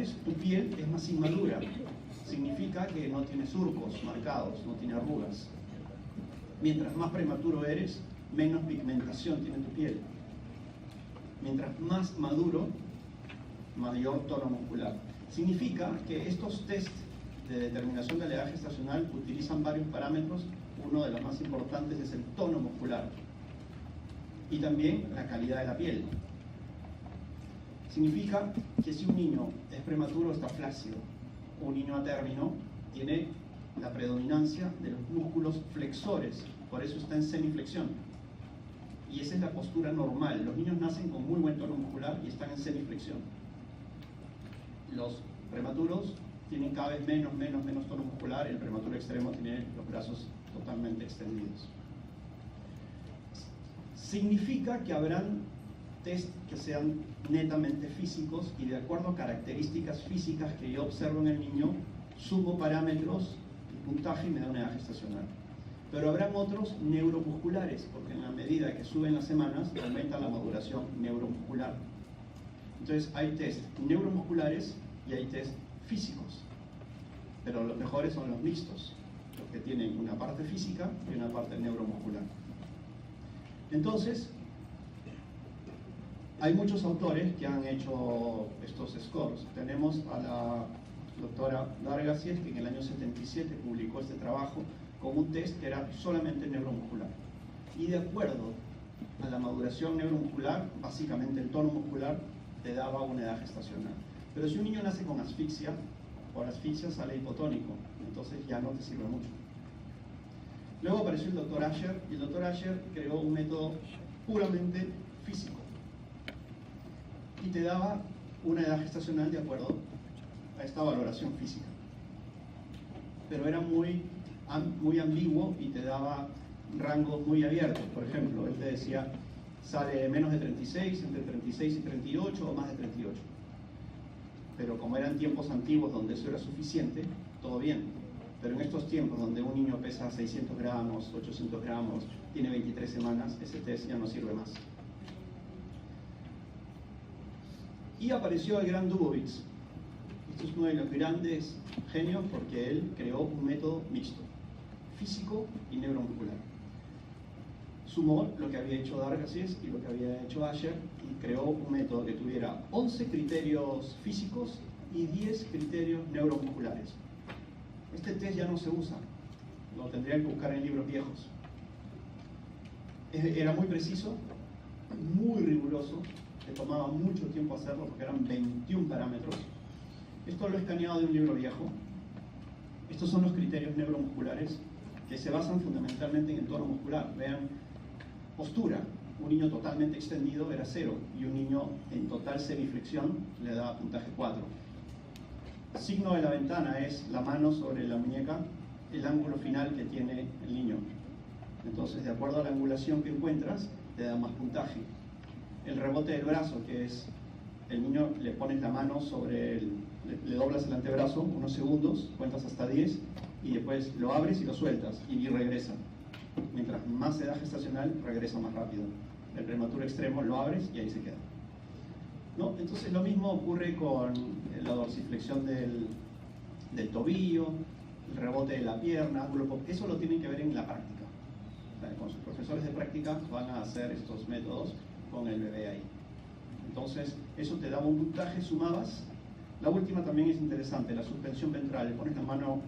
eres, tu piel es más inmadura. Significa que no tiene surcos marcados, no tiene arrugas. Mientras más prematuro eres, menos pigmentación tiene tu piel. Mientras más maduro, mayor tono muscular. Significa que estos test de determinación de la edad gestacional utilizan varios parámetros. Uno de los más importantes es el tono muscular y también la calidad de la piel. Significa que si un niño es prematuro, está flácido. Un niño a término tiene la predominancia de los músculos flexores, por eso está en semiflexión. Y esa es la postura normal. Los niños nacen con muy buen tono muscular y están en semiflexión. Los prematuros tienen cada vez menos tono muscular. El prematuro extremo tiene los brazos totalmente extendidos. Significa que habrán test que sean netamente físicos y de acuerdo a características físicas que yo observo en el niño, sumo parámetros y puntaje y me da una edad gestacional. Pero habrán otros neuromusculares, porque en la medida que suben las semanas, aumenta la maduración neuromuscular. Entonces hay test neuromusculares y hay test físicos. Pero los mejores son los mixtos, los que tienen una parte física y una parte neuromuscular. Entonces, hay muchos autores que han hecho estos scores. Tenemos a la doctora Dargasies, que en el año 77 publicó este trabajo con un test que era solamente neuromuscular. Y de acuerdo a la maduración neuromuscular, básicamente el tono muscular te daba una edad gestacional. Pero si un niño nace con asfixia, por asfixia sale hipotónico, entonces ya no te sirve mucho. Luego apareció el doctor Asher, y el doctor Asher creó un método puramente físico. Y te daba una edad gestacional de acuerdo a esta valoración física. Pero era muy ambiguo y te daba rangos muy abiertos. Por ejemplo, él te decía, sale menos de 36, entre 36 y 38 o más de 38. Pero como eran tiempos antiguos donde eso era suficiente, todo bien. Pero en estos tiempos donde un niño pesa 600 gramos, 800 gramos, tiene 23 semanas, ese test ya no sirve más. Y apareció el gran Dubowitz. Este es uno de los grandes genios porque él creó un método mixto, físico y neuromuscular. Sumó lo que había hecho Dargasies y lo que había hecho Asher y creó un método que tuviera 11 criterios físicos y 10 criterios neuromusculares. Este test ya no se usa, lo tendrían que buscar en libros viejos. Era muy preciso, muy riguroso, le tomaba mucho tiempo hacerlo porque eran 21 parámetros. Esto lo he escaneado de un libro viejo. Estos son los criterios neuromusculares que se basan fundamentalmente en el tono muscular. Vean, postura, un niño totalmente extendido era 0 y un niño en total semiflexión le daba puntaje 4. Signo de la ventana es la mano sobre la muñeca, el ángulo final que tiene el niño. Entonces, de acuerdo a la angulación que encuentras, te da más puntaje. El rebote del brazo, que es el niño, le pones la mano sobre le doblas el antebrazo unos segundos, cuentas hasta 10 y después lo abres y lo sueltas y regresa. Mientras más edad gestacional, regresa más rápido. El prematuro extremo lo abres y ahí se queda. ¿No? Entonces lo mismo ocurre con la dorsiflexión del tobillo, el rebote de la pierna, eso lo tienen que ver en la práctica. O sea, con sus profesores de práctica van a hacer estos métodos con el bebé ahí. Entonces eso te daba un puntaje, sumabas. La última también es interesante, la suspensión ventral. Le pones la mano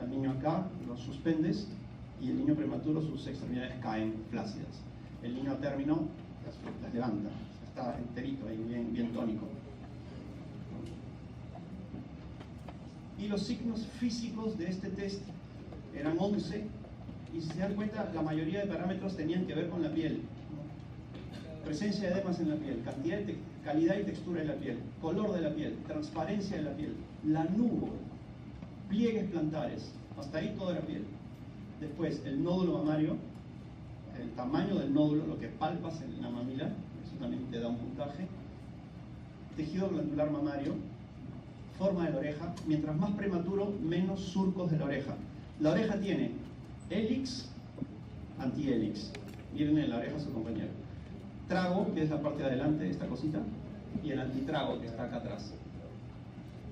al niño acá, lo suspendes y el niño prematuro, sus extremidades caen flácidas. El niño a término las levanta, está enterito, ahí bien tónico. Y los signos físicos de este test eran 11 y si se dan cuenta la mayoría de parámetros tenían que ver con la piel. Presencia de edemas en la piel, calidad y textura de la piel, color de la piel, transparencia de la piel, lanugo, pliegues plantares, hasta ahí toda la piel. Después el nódulo mamario, el tamaño del nódulo, lo que palpas en la mamila, eso también te da un puntaje. Tejido glandular mamario, forma de la oreja, mientras más prematuro, menos surcos de la oreja. La oreja tiene hélix, antihélix. Miren en la oreja a su compañero. Trago, que es la parte de adelante de esta cosita, y el antitrago, que está acá atrás.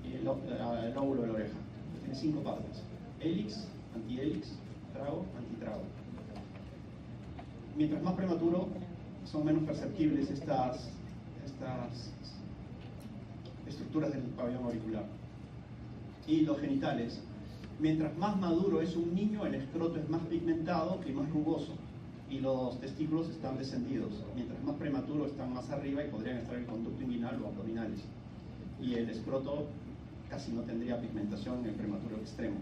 Y el óvulo de la oreja. Tiene 5 partes: hélix, antihélix, trago, antitrago. Mientras más prematuro, son menos perceptibles estas estructuras del pabellón auricular. Y los genitales. Mientras más maduro es un niño, el escroto es más pigmentado y más rugoso, y los testículos están descendidos. Mientras más prematuro, están más arriba y podrían estar en el conducto inguinal o abdominales. Y el escroto casi no tendría pigmentación en el prematuro extremo.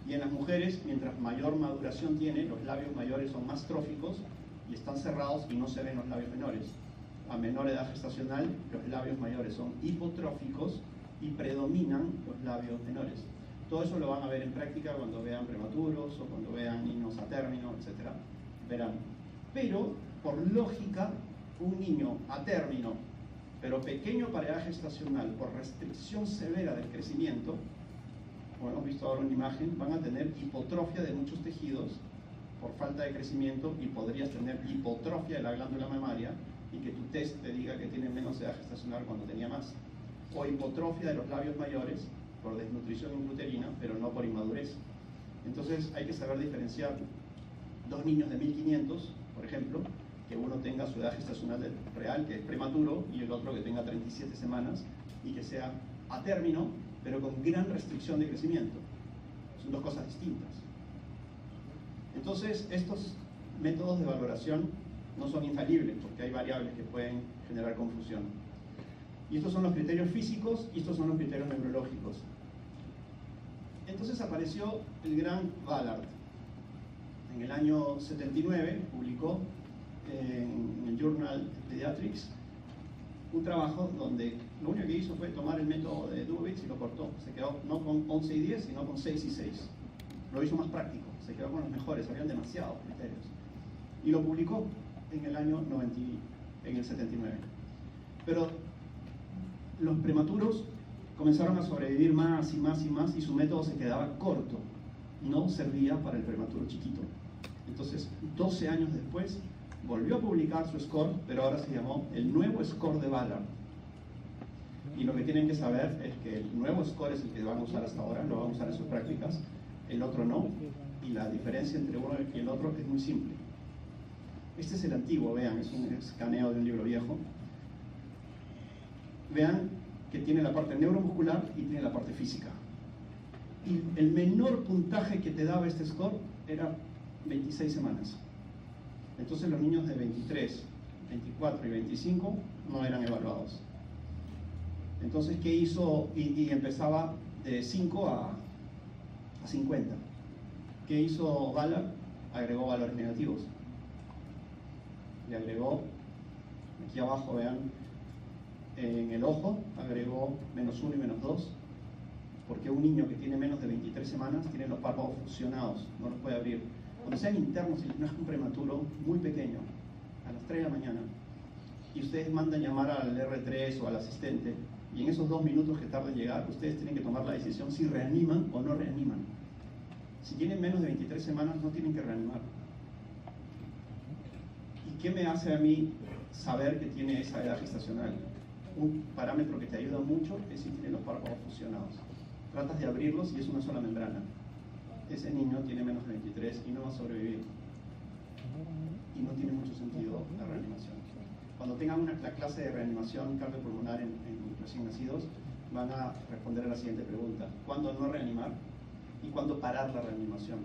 Y en las mujeres, mientras mayor maduración tiene, los labios mayores son más tróficos y están cerrados y no se ven los labios menores. A menor edad gestacional, los labios mayores son hipotróficos y predominan los labios menores. Todo eso lo van a ver en práctica cuando vean prematuros o cuando vean niños a término, etc. Verán. Pero, por lógica, un niño a término, pero pequeño para edad gestacional, por restricción severa del crecimiento, como hemos visto ahora en la imagen, van a tener hipotrofia de muchos tejidos por falta de crecimiento, y podrías tener hipotrofia de la glándula mamaria y que tu test te diga que tiene menos edad gestacional cuando tenía más. O hipotrofia de los labios mayores por desnutrición intrauterina, pero no por inmadurez. Entonces hay que saber diferenciar 2 niños de 1500, por ejemplo, que uno tenga su edad gestacional real, que es prematuro, y el otro que tenga 37 semanas y que sea a término, pero con gran restricción de crecimiento. Son 2 cosas distintas. Entonces, estos métodos de valoración no son infalibles, porque hay variables que pueden generar confusión. Y estos son los criterios físicos y estos son los criterios neurológicos. Entonces apareció el gran Ballard. En el año 79 publicó en el Journal Pediatrics un trabajo donde lo único que hizo fue tomar el método de Dubovitz y lo cortó. Se quedó no con 11 y 10, sino con 6 y 6. Lo hizo más práctico, se quedó con los mejores, habían demasiados criterios. Y lo publicó en el año 79. Pero los prematuros comenzaron a sobrevivir más y más y más, y su método se quedaba corto, no servía para el prematuro chiquito. Entonces, 12 años después, volvió a publicar su score, pero ahora se llamó el nuevo score de Ballard. Y lo que tienen que saber es que el nuevo score es el que van a usar hasta ahora, lo van a usar en sus prácticas, el otro no, y la diferencia entre uno y el otro es muy simple. Este es el antiguo, vean, es un escaneo de un libro viejo. Vean que tiene la parte neuromuscular y tiene la parte física. Y el menor puntaje que te daba este score era 26 semanas. Entonces los niños de 23, 24 y 25 no eran evaluados. Entonces, ¿qué hizo? Y empezaba de 5 a 50. ¿Qué hizo Ballard? Agregó valores negativos. Le agregó, aquí abajo vean, en el ojo agregó -1 y -2, porque un niño que tiene menos de 23 semanas tiene los párpados fusionados, no los puede abrir. Cuando sean internos y no es un prematuro muy pequeño, a las 3 de la mañana, y ustedes mandan llamar al R3 o al asistente, y en esos 2 minutos que tarda en llegar, ustedes tienen que tomar la decisión si reaniman o no reaniman. Si tienen menos de 23 semanas, no tienen que reanimar. ¿Y qué me hace a mí saber que tiene esa edad gestacional? Un parámetro que te ayuda mucho es si tiene los párpados fusionados. Tratas de abrirlos y es una sola membrana. Ese niño tiene menos de 23 y no va a sobrevivir. Y no tiene mucho sentido la reanimación. Cuando tengan la clase de reanimación cardiopulmonar en recién nacidos, van a responder a la siguiente pregunta: ¿cuándo no reanimar? ¿Y cuándo parar la reanimación?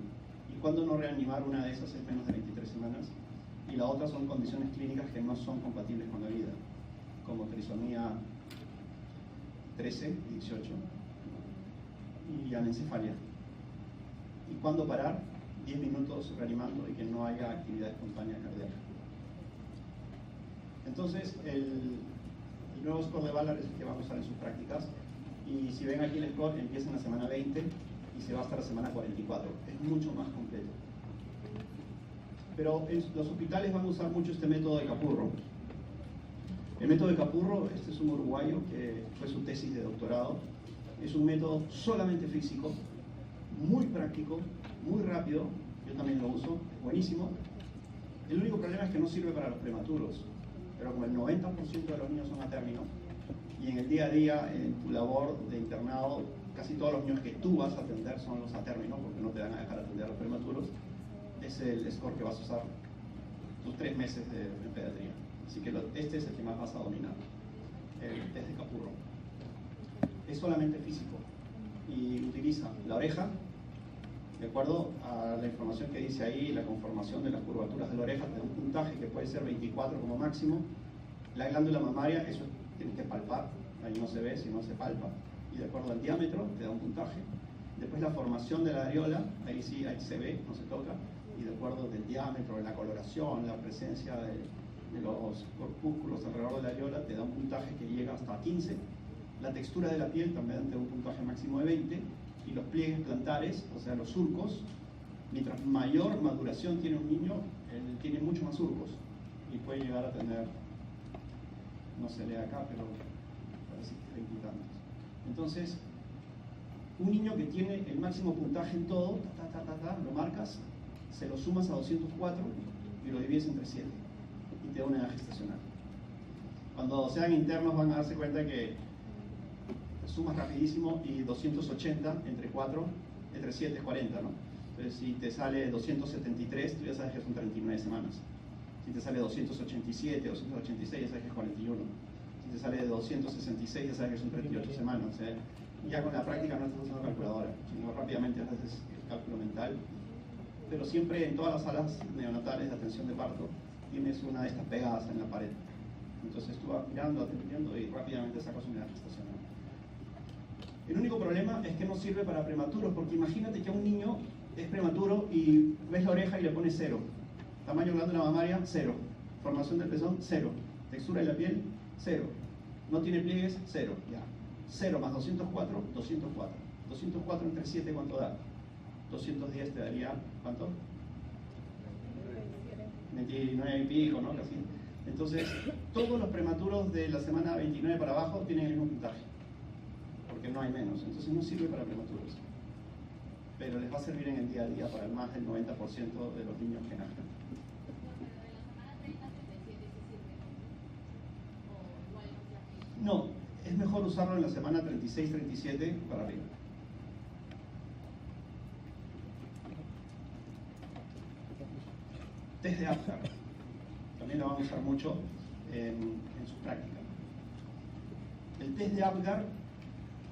¿Y cuándo no reanimar? Una de esas es menos de 23 semanas. Y la otra son condiciones clínicas que no son compatibles con la vida, como trisomía 13 y 18 y anencefalia. ¿Y cuándo parar? 10 minutos reanimando y que no haya actividad espontánea cardíaca. Entonces, el nuevo score de Ballard es el que vamos a usar en sus prácticas, y si ven aquí el score, empieza en la semana 20 y se va hasta la semana 44. Es mucho más completo. Pero los hospitales van a usar mucho este método de Capurro. El método de Capurro, este es un uruguayo que fue su tesis de doctorado, es un método solamente físico, muy práctico, muy rápido. Yo también lo uso, es buenísimo. El único problema es que no sirve para los prematuros, pero como el 90% de los niños son a término, Y en el día a día, en tu labor de internado, casi todos los niños que tú vas a atender son los a término, porque no te van a dejar atender a los prematuros. Es el score que vas a usar tus 3 meses de pediatría. Así que este es el que más vas a dominar, el test de Capurro. Es solamente físico y utiliza la oreja, de acuerdo a la información que dice ahí, la conformación de las curvaturas de la oreja, te da un puntaje que puede ser 24 como máximo. La glándula mamaria, eso tienes que palpar, ahí no se ve, sino se palpa, y de acuerdo al diámetro te da un puntaje. Después la formación de la areola, ahí sí, ahí se ve, no se toca, y de acuerdo del diámetro, la coloración, la presencia de los corpúsculos alrededor de la areola, te da un puntaje que llega hasta 15. La textura de la piel también te da un puntaje máximo de 20, y los pliegues plantares, o sea, los surcos, mientras mayor maduración tiene un niño, él tiene mucho más surcos, y puede llegar a tener, no se lee acá, pero parece que 30 y tantos. Entonces, un niño que tiene el máximo puntaje en todo, lo marcas, se lo sumas a 204 y lo divides entre 7 y te da una edad gestacional. Cuando sean internos van a darse cuenta que sumas rapidísimo y 280 entre 4, entre 7 es 40, ¿no? Entonces si te sale 273, tú ya sabes que son 39 semanas. Si te sale 287, 286, ya sabes que es 41. Si te sale 266, ya sabes que son 38 semanas. Ya con la práctica no estás usando calculadora, sino rápidamente haces el cálculo mental. Pero siempre en todas las salas neonatales de atención de parto tienes una de estas pegadas en la pared. Entonces tú vas mirando, atendiendo y rápidamente sacas una edad gestacional. El único problema es que no sirve para prematuros, porque imagínate que un niño es prematuro y ves la oreja y le pones 0. Tamaño glándula mamaria, 0. Formación del pezón, 0. Textura de la piel, 0. No tiene pliegues, 0. Ya. 0 más 204, 204. 204 entre 7, ¿cuánto da? 210 te daría, ¿cuánto? 29 y pico, ¿no? Casi. Entonces, todos los prematuros de la semana 29 para abajo tienen el mismo puntaje, porque no hay menos. Entonces no sirve para prematuros. Pero les va a servir en el día a día para más del 90% de los niños que nazcan. No, es mejor usarlo en la semana 36-37 para arriba. Test de Apgar. También lo van a usar mucho en su práctica. El test de Apgar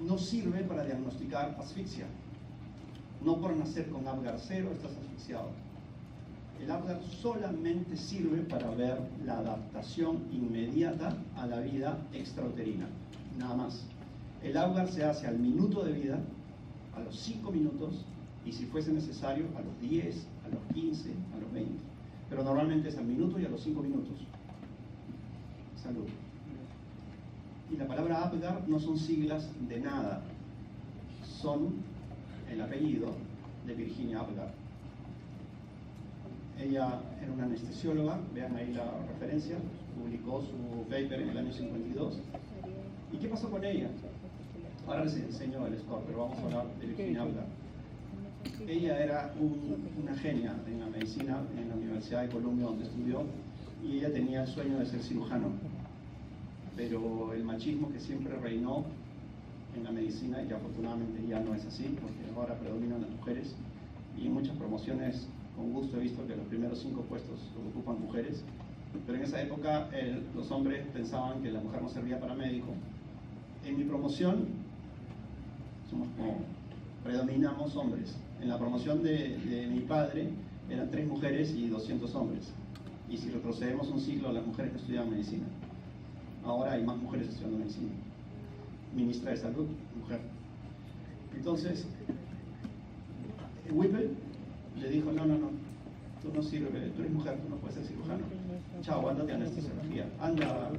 no sirve para diagnosticar asfixia. No por nacer con Apgar 0 estás asfixiado. El Apgar solamente sirve para ver la adaptación inmediata a la vida extrauterina, nada más. El Apgar se hace al minuto de vida, a los 5 minutos, y si fuese necesario, a los 10, a los 15, a los 20. Pero normalmente es al minuto y a los 5 minutos. Salud. Y la palabra Apgar no son siglas de nada, son el apellido de Virginia Apgar. Ella era una anestesióloga, vean ahí la referencia, publicó su paper en el año 52. ¿Y qué pasó con ella? Ahora les enseño el score, pero vamos a hablar de Virginia Apgar. Ella era una genia en la medicina en la Universidad de Columbia, donde estudió, y ella tenía el sueño de ser cirujano. Pero el machismo que siempre reinó en la medicina, y afortunadamente ya no es así, porque ahora predominan las mujeres, y en muchas promociones con gusto he visto que los primeros 5 puestos los ocupan mujeres, pero en esa época los hombres pensaban que la mujer no servía para médico. En mi promoción, somos como predominamos hombres. En la promoción de mi padre eran 3 mujeres y 200 hombres. Y si retrocedemos un siglo, las mujeres que estudiaban medicina. Ahora hay más mujeres estudiando medicina. Ministra de Salud, mujer. Entonces, Whipple le dijo, no, tú no sirves, tú eres mujer, tú no puedes ser cirujano. Chao, ándate a anestesiología, anda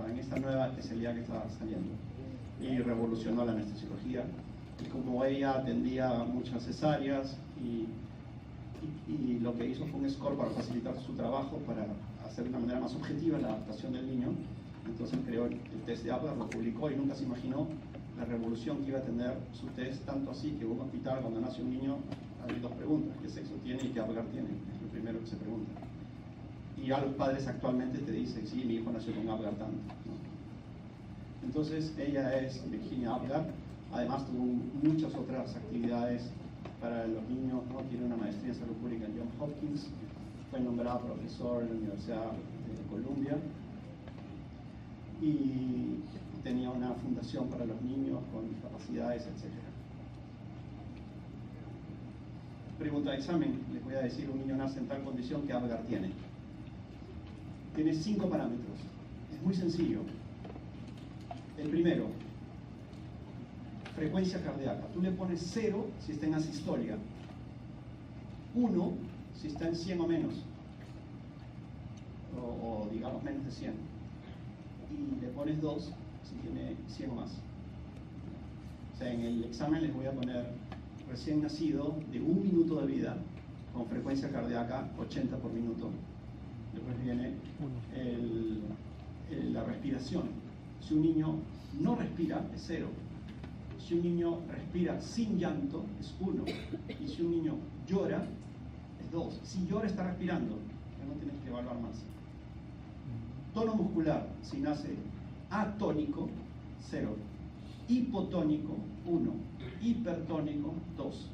en esta nueva especialidad que está saliendo. Y revolucionó la anestesiología. Y como ella atendía muchas cesáreas y lo que hizo fue un score para facilitar su trabajo, para hacer de una manera más objetiva la adaptación del niño, entonces creó el test de Apgar, lo publicó y nunca se imaginó la revolución que iba a tener su test, tanto así que en un hospital cuando nace un niño hay 2 preguntas: ¿qué sexo tiene y qué Apgar tiene? Es lo primero que se pregunta. Y ya los padres actualmente te dicen, sí, mi hijo nació con Apgar tanto, ¿no? Entonces ella es Virginia Apgar, además tuvo muchas otras actividades para los niños, ¿no? Tiene una maestría en salud pública en Johns Hopkins, fue nombrada profesor en la Universidad de Columbia y tenía una fundación para los niños con discapacidades, etc. Pregunta de examen, les voy a decir, un niño nace en tal condición que Apgar tiene. Tiene 5 parámetros, es muy sencillo. El primero, frecuencia cardíaca. Tú le pones 0 si está en asistolia, 1 si está en 100 o menos, o digamos menos de 100, y le pones 2 si tiene 100 o más. O sea, en el examen les voy a poner recién nacido de 1 minuto de vida con frecuencia cardíaca 80 por minuto. Después viene la respiración. Si un niño no respira, es 0. Si un niño respira sin llanto, es 1. Y si un niño llora, es 2. Si llora, está respirando. Ya no tienes que evaluar más. Tono muscular, si nace atónico, 0. Hipotónico, 1. Hipertónico, 2.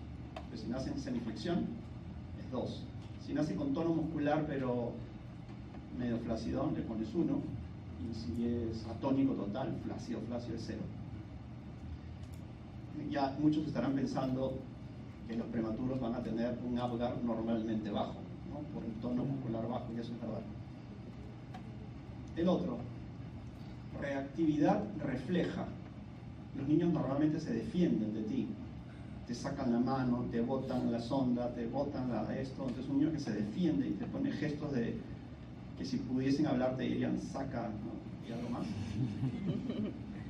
Pero si nace en semiflexión, es 2. Si nace con tono muscular, pero medio flacidón, le pones 1. Y si es atónico total, flácido es 0. Ya muchos estarán pensando que los prematuros van a tener un Apgar normalmente bajo, ¿no? Por el tono muscular bajo, y eso es verdad. El otro, reactividad refleja. Los niños normalmente se defienden de ti. Te sacan la mano, te botan la sonda, te botan esto. Entonces un niño que se defiende y te pone gestos de que si pudiesen hablar te dirían saca, ¿no? Y algo más.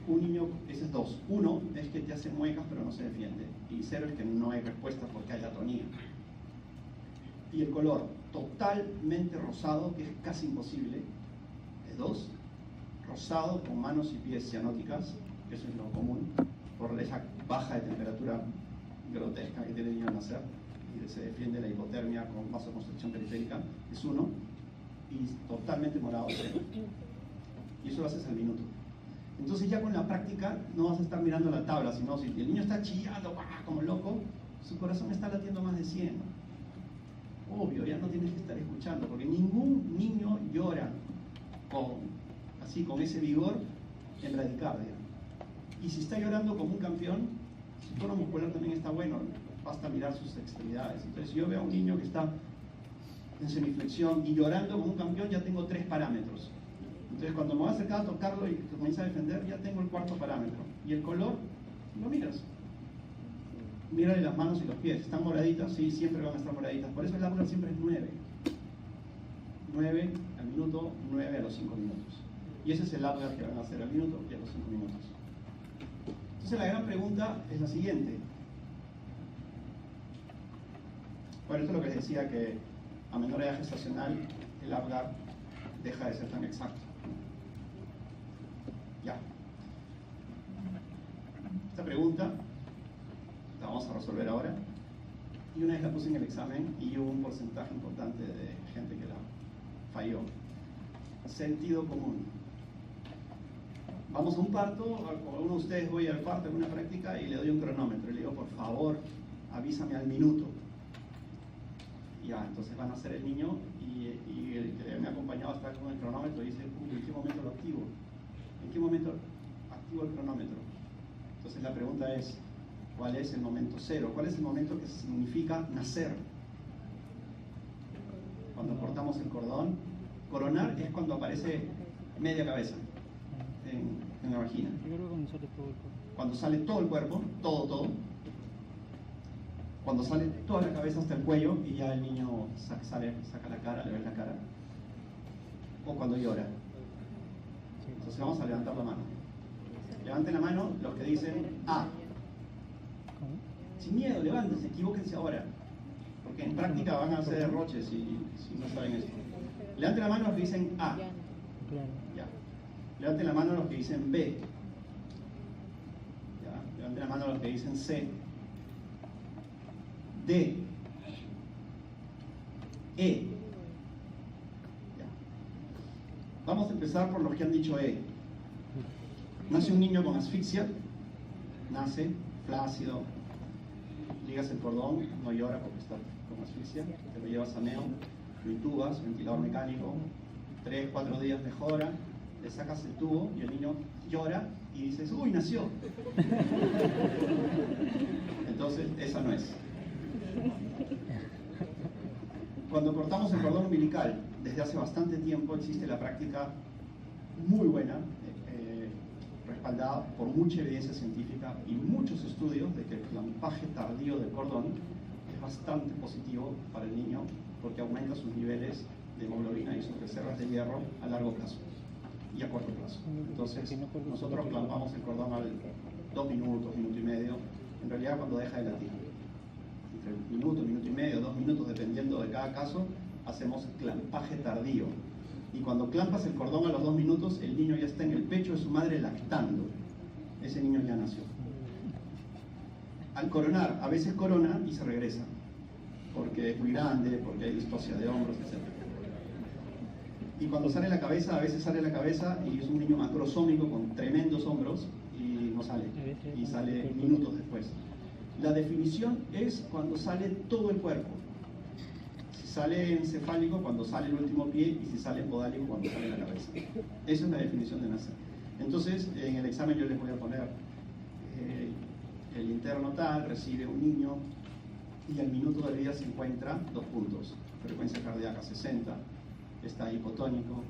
Un niño, ese es 2. 1 es que te hace muecas pero no se defiende. Y 0 es que no hay respuesta porque hay atonía. Y el color totalmente rosado, que es casi imposible, es 2. Rosado con manos y pies cianóticas, eso es lo común, por esa baja de temperatura grotesca que tiene el niño al nacer, y se defiende la hipotermia con vasoconstricción periférica, es 1. Y totalmente morado, 0. Y eso lo haces al minuto. Entonces ya con la práctica no vas a estar mirando la tabla, sino si el niño está chillando como loco, su corazón está latiendo más de 100. Obvio, ya no tienes que estar escuchando, porque ningún niño llora con ese vigor en bradicardia. Y si está llorando como un campeón, su tono muscular también está bueno, basta mirar sus extremidades. Entonces si yo veo a un niño que está en semiflexión y llorando como un campeón, ya tengo 3 parámetros. Entonces cuando me voy a acercar a tocarlo y comienza a defender, ya tengo el 4º parámetro. Y el color, lo miras. Mírale las manos y los pies. ¿Están moraditas? Sí, siempre van a estar moraditas. Por eso el Apgar siempre es 9. 9 al minuto, 9 a los 5 minutos. Y ese es el Apgar que van a hacer al minuto y a los 5 minutos. Entonces la gran pregunta es la siguiente. Bueno, esto es lo que les decía, que a menor edad gestacional el Apgar deja de ser tan exacto. Ya. Esta pregunta la vamos a resolver ahora. Y una vez la puse en el examen y hubo un porcentaje importante de gente que la falló. Sentido común. Vamos a un parto, o alguno de ustedes voy al parto en una práctica y le doy un cronómetro y le digo, por favor, avísame al minuto. Ya, entonces van a hacer el niño y el que me ha acompañado está con el cronómetro y dice, ¿en qué momento lo activo? ¿En qué momento activo el cronómetro? Entonces la pregunta es, ¿cuál es el momento 0? ¿Cuál es el momento que significa nacer? Cuando cortamos el cordón. Coronar es cuando aparece media cabeza en la vagina. Cuando sale todo el cuerpo, todo. Cuando sale toda la cabeza hasta el cuello y ya el niño saca la cara, le ves la cara. O cuando llora. Entonces vamos a levantar la mano. Levanten la mano los que dicen A. Sin miedo, levántense, equivóquense ahora. Porque en práctica van a hacer derroches si no saben esto. Levanten la mano los que dicen A. Ya. Levanten la mano los que dicen B. Ya. Levanten la mano los que dicen C. D. E. Ya. Vamos a empezar por los que han dicho E. Nace un niño con asfixia, nace flácido, ligas el cordón, no llora porque está con asfixia, te lo llevas a neo, lo intubas, ventilador mecánico, 3, 4 días mejora, le sacas el tubo y el niño llora y dices, ¡uy, nació! Entonces, esa no es. Cuando cortamos el cordón umbilical, desde hace bastante tiempo existe la práctica muy buena, respaldada por mucha evidencia científica y muchos estudios de que el clampaje tardío del cordón es bastante positivo para el niño porque aumenta sus niveles de hemoglobina y sus reservas de hierro a largo plazo y a corto plazo. Entonces, nosotros clampamos el cordón al 2 minutos, minuto y medio, en realidad cuando deja de latir. Entre minuto y medio, 2 minutos, dependiendo de cada caso, hacemos clampaje tardío. Y cuando clampas el cordón a los 2 minutos, el niño ya está en el pecho de su madre lactando. Ese niño ya nació. Al coronar, a veces corona y se regresa, porque es muy grande, porque hay distocia de hombros, etc. Y cuando sale la cabeza, a veces sale la cabeza y es un niño macrosómico con tremendos hombros y no sale, y sale minutos después. La definición es cuando sale todo el cuerpo. Si sale encefálico, cuando sale el último pie, y si sale podálico, cuando sale la cabeza. Esa es la definición de nacer. Entonces, en el examen yo les voy a poner el interno tal, recibe un niño, y al minuto de vida se encuentra 2 puntos. Frecuencia cardíaca 60, está hipotónico,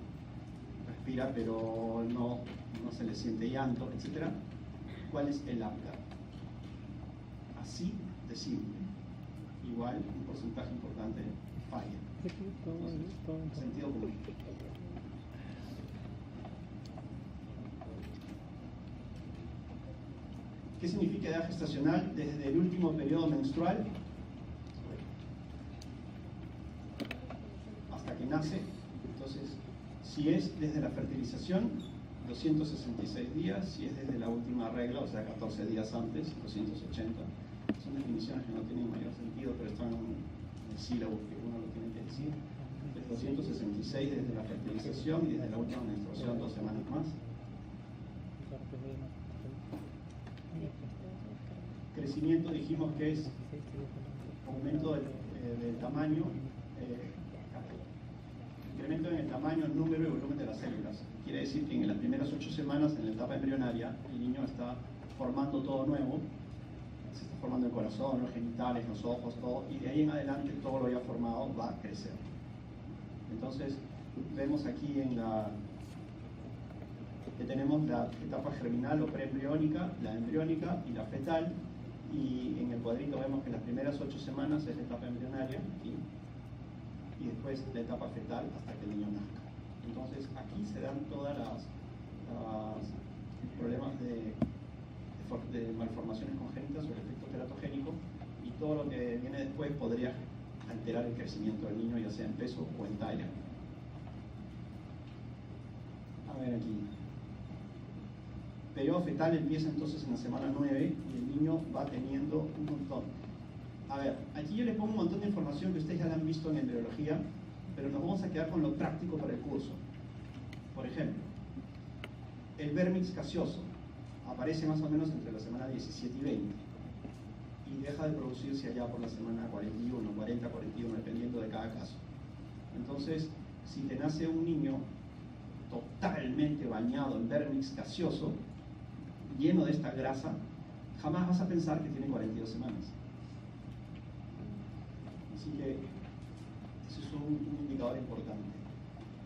respira pero no se le siente llanto, etc. ¿Cuál es el APGAR? Así de simple. Igual un porcentaje importante falla. Entonces, sentido común. ¿Qué significa edad gestacional? Desde el último periodo menstrual hasta que nace. Entonces, si es desde la fertilización, 266 días, si es desde la última regla, o sea, 14 días antes, 280. Son definiciones que no tienen mayor sentido, pero están en el sílabo que uno lo tiene que decir. Es 266 desde la fertilización y desde la última menstruación 2 semanas más. Crecimiento dijimos que es aumento del tamaño, incremento en el tamaño, el número y volumen de las células. Quiere decir que en las primeras 8 semanas, en la etapa embrionaria, el niño está formando todo nuevo, se está formando el corazón, los genitales, los ojos, todo, y de ahí en adelante todo lo ya formado va a crecer. Entonces, vemos aquí que tenemos la etapa germinal o preembriónica, la embriónica y la fetal, y en el cuadrito vemos que las primeras 8 semanas es la etapa embrionaria, aquí, y después la etapa fetal hasta que el niño nazca. Entonces, aquí se dan todas las problemas de malformaciones congénitas o el efecto teratogénico, y todo lo que viene después podría alterar el crecimiento del niño, ya sea en peso o en talla. A ver aquí. El periodo fetal empieza entonces en la semana 9 y el niño va teniendo un montón. A ver, aquí yo les pongo un montón de información que ustedes ya la han visto en embriología, pero nos vamos a quedar con lo práctico para el curso. Por ejemplo, el vérmix gaseoso aparece más o menos entre la semana 17 y 20 y deja de producirse allá por la semana 41, 40, 41, dependiendo de cada caso. Entonces, si te nace un niño totalmente bañado en vérmix gaseoso, lleno de esta grasa, jamás vas a pensar que tiene 42 semanas. Así que eso es un indicador importante.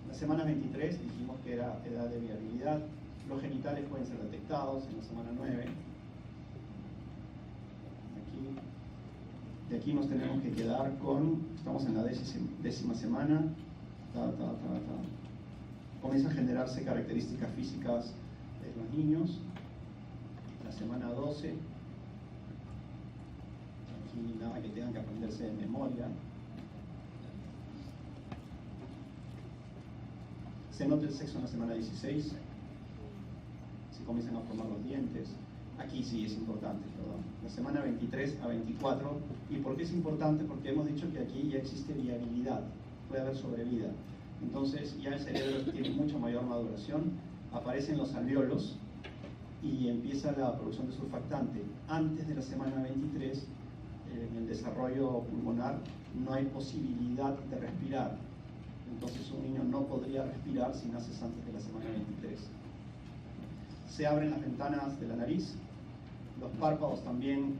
La semana 23 dijimos que era edad de viabilidad. Los genitales pueden ser detectados en la semana 9. De aquí nos tenemos que quedar con, estamos en la 10ª semana, comienza a generarse características físicas de los niños. La semana 12, aquí nada que tengan que aprenderse de memoria. Se nota el sexo en la semana 16, se comienzan a formar los dientes. Aquí sí es importante, perdón. La semana 23 a 24. ¿Y por qué es importante? Porque hemos dicho que aquí ya existe viabilidad, puede haber sobrevida. Entonces ya el cerebro tiene mucha mayor maduración, aparecen los alvéolos, y empieza la producción de surfactante. Antes de la semana 23, en el desarrollo pulmonar no hay posibilidad de respirar. Entonces un niño no podría respirar si naces antes de la semana 23. Se abren las ventanas de la nariz, los párpados también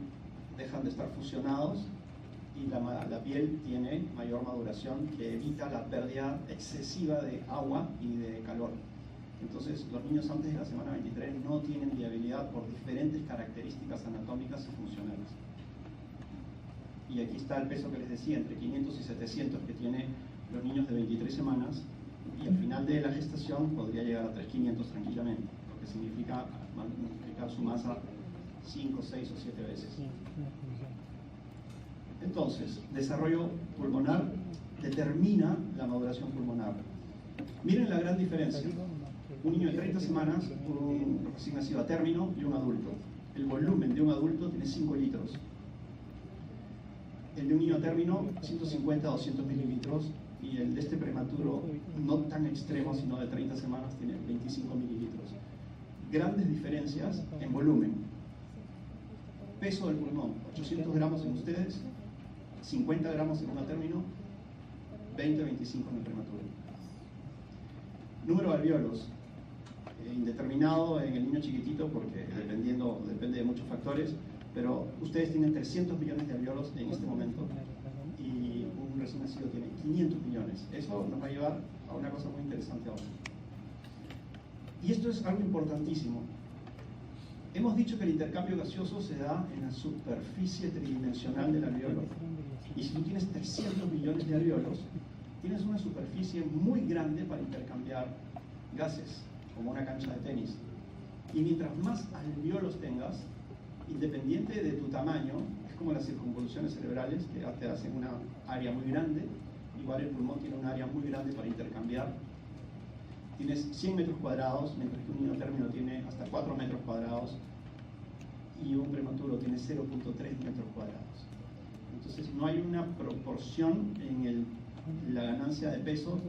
dejan de estar fusionados y la piel tiene mayor maduración que evita la pérdida excesiva de agua y de calor. Entonces los niños antes de la semana 23 no tienen viabilidad por diferentes características anatómicas y funcionales. Y aquí está el peso que les decía, entre 500 y 700 que tiene los niños de 23 semanas, y al final de la gestación podría llegar a 3.500 tranquilamente, lo que significa multiplicar su masa 5, 6 o 7 veces. Entonces, desarrollo pulmonar determina la maduración pulmonar. Miren la gran diferencia. Un niño de 30 semanas, un recién nacido a término y un adulto. El volumen de un adulto tiene 5 litros. El de un niño a término, 150 a 200 mililitros, y el de este prematuro, no tan extremo, sino de 30 semanas, tiene 25 mililitros. Grandes diferencias en volumen. Peso del pulmón, 800 gramos en ustedes, 50 gramos en un a término, 20-25 en el prematuro. Número de alvéolos, indeterminado en el niño chiquitito porque depende de muchos factores, pero ustedes tienen 300 millones de alvéolos en este momento y un recién nacido tiene 500 millones. Eso nos va a llevar a una cosa muy interesante ahora. Y esto es algo importantísimo. Hemos dicho que el intercambio gaseoso se da en la superficie tridimensional del alvéolo. Y si tú tienes 300 millones de alvéolos, tienes una superficie muy grande para intercambiar gases, como una cancha de tenis. Y mientras más alvéolos tengas, independiente de tu tamaño, es como las circunvoluciones cerebrales, que te hacen una área muy grande, igual el pulmón tiene un área muy grande para intercambiar. Tienes 100 metros cuadrados, mientras que un niño término tiene hasta 4 metros cuadrados y un prematuro tiene 0.3 metros cuadrados. Entonces no hay una proporción en la ganancia de peso,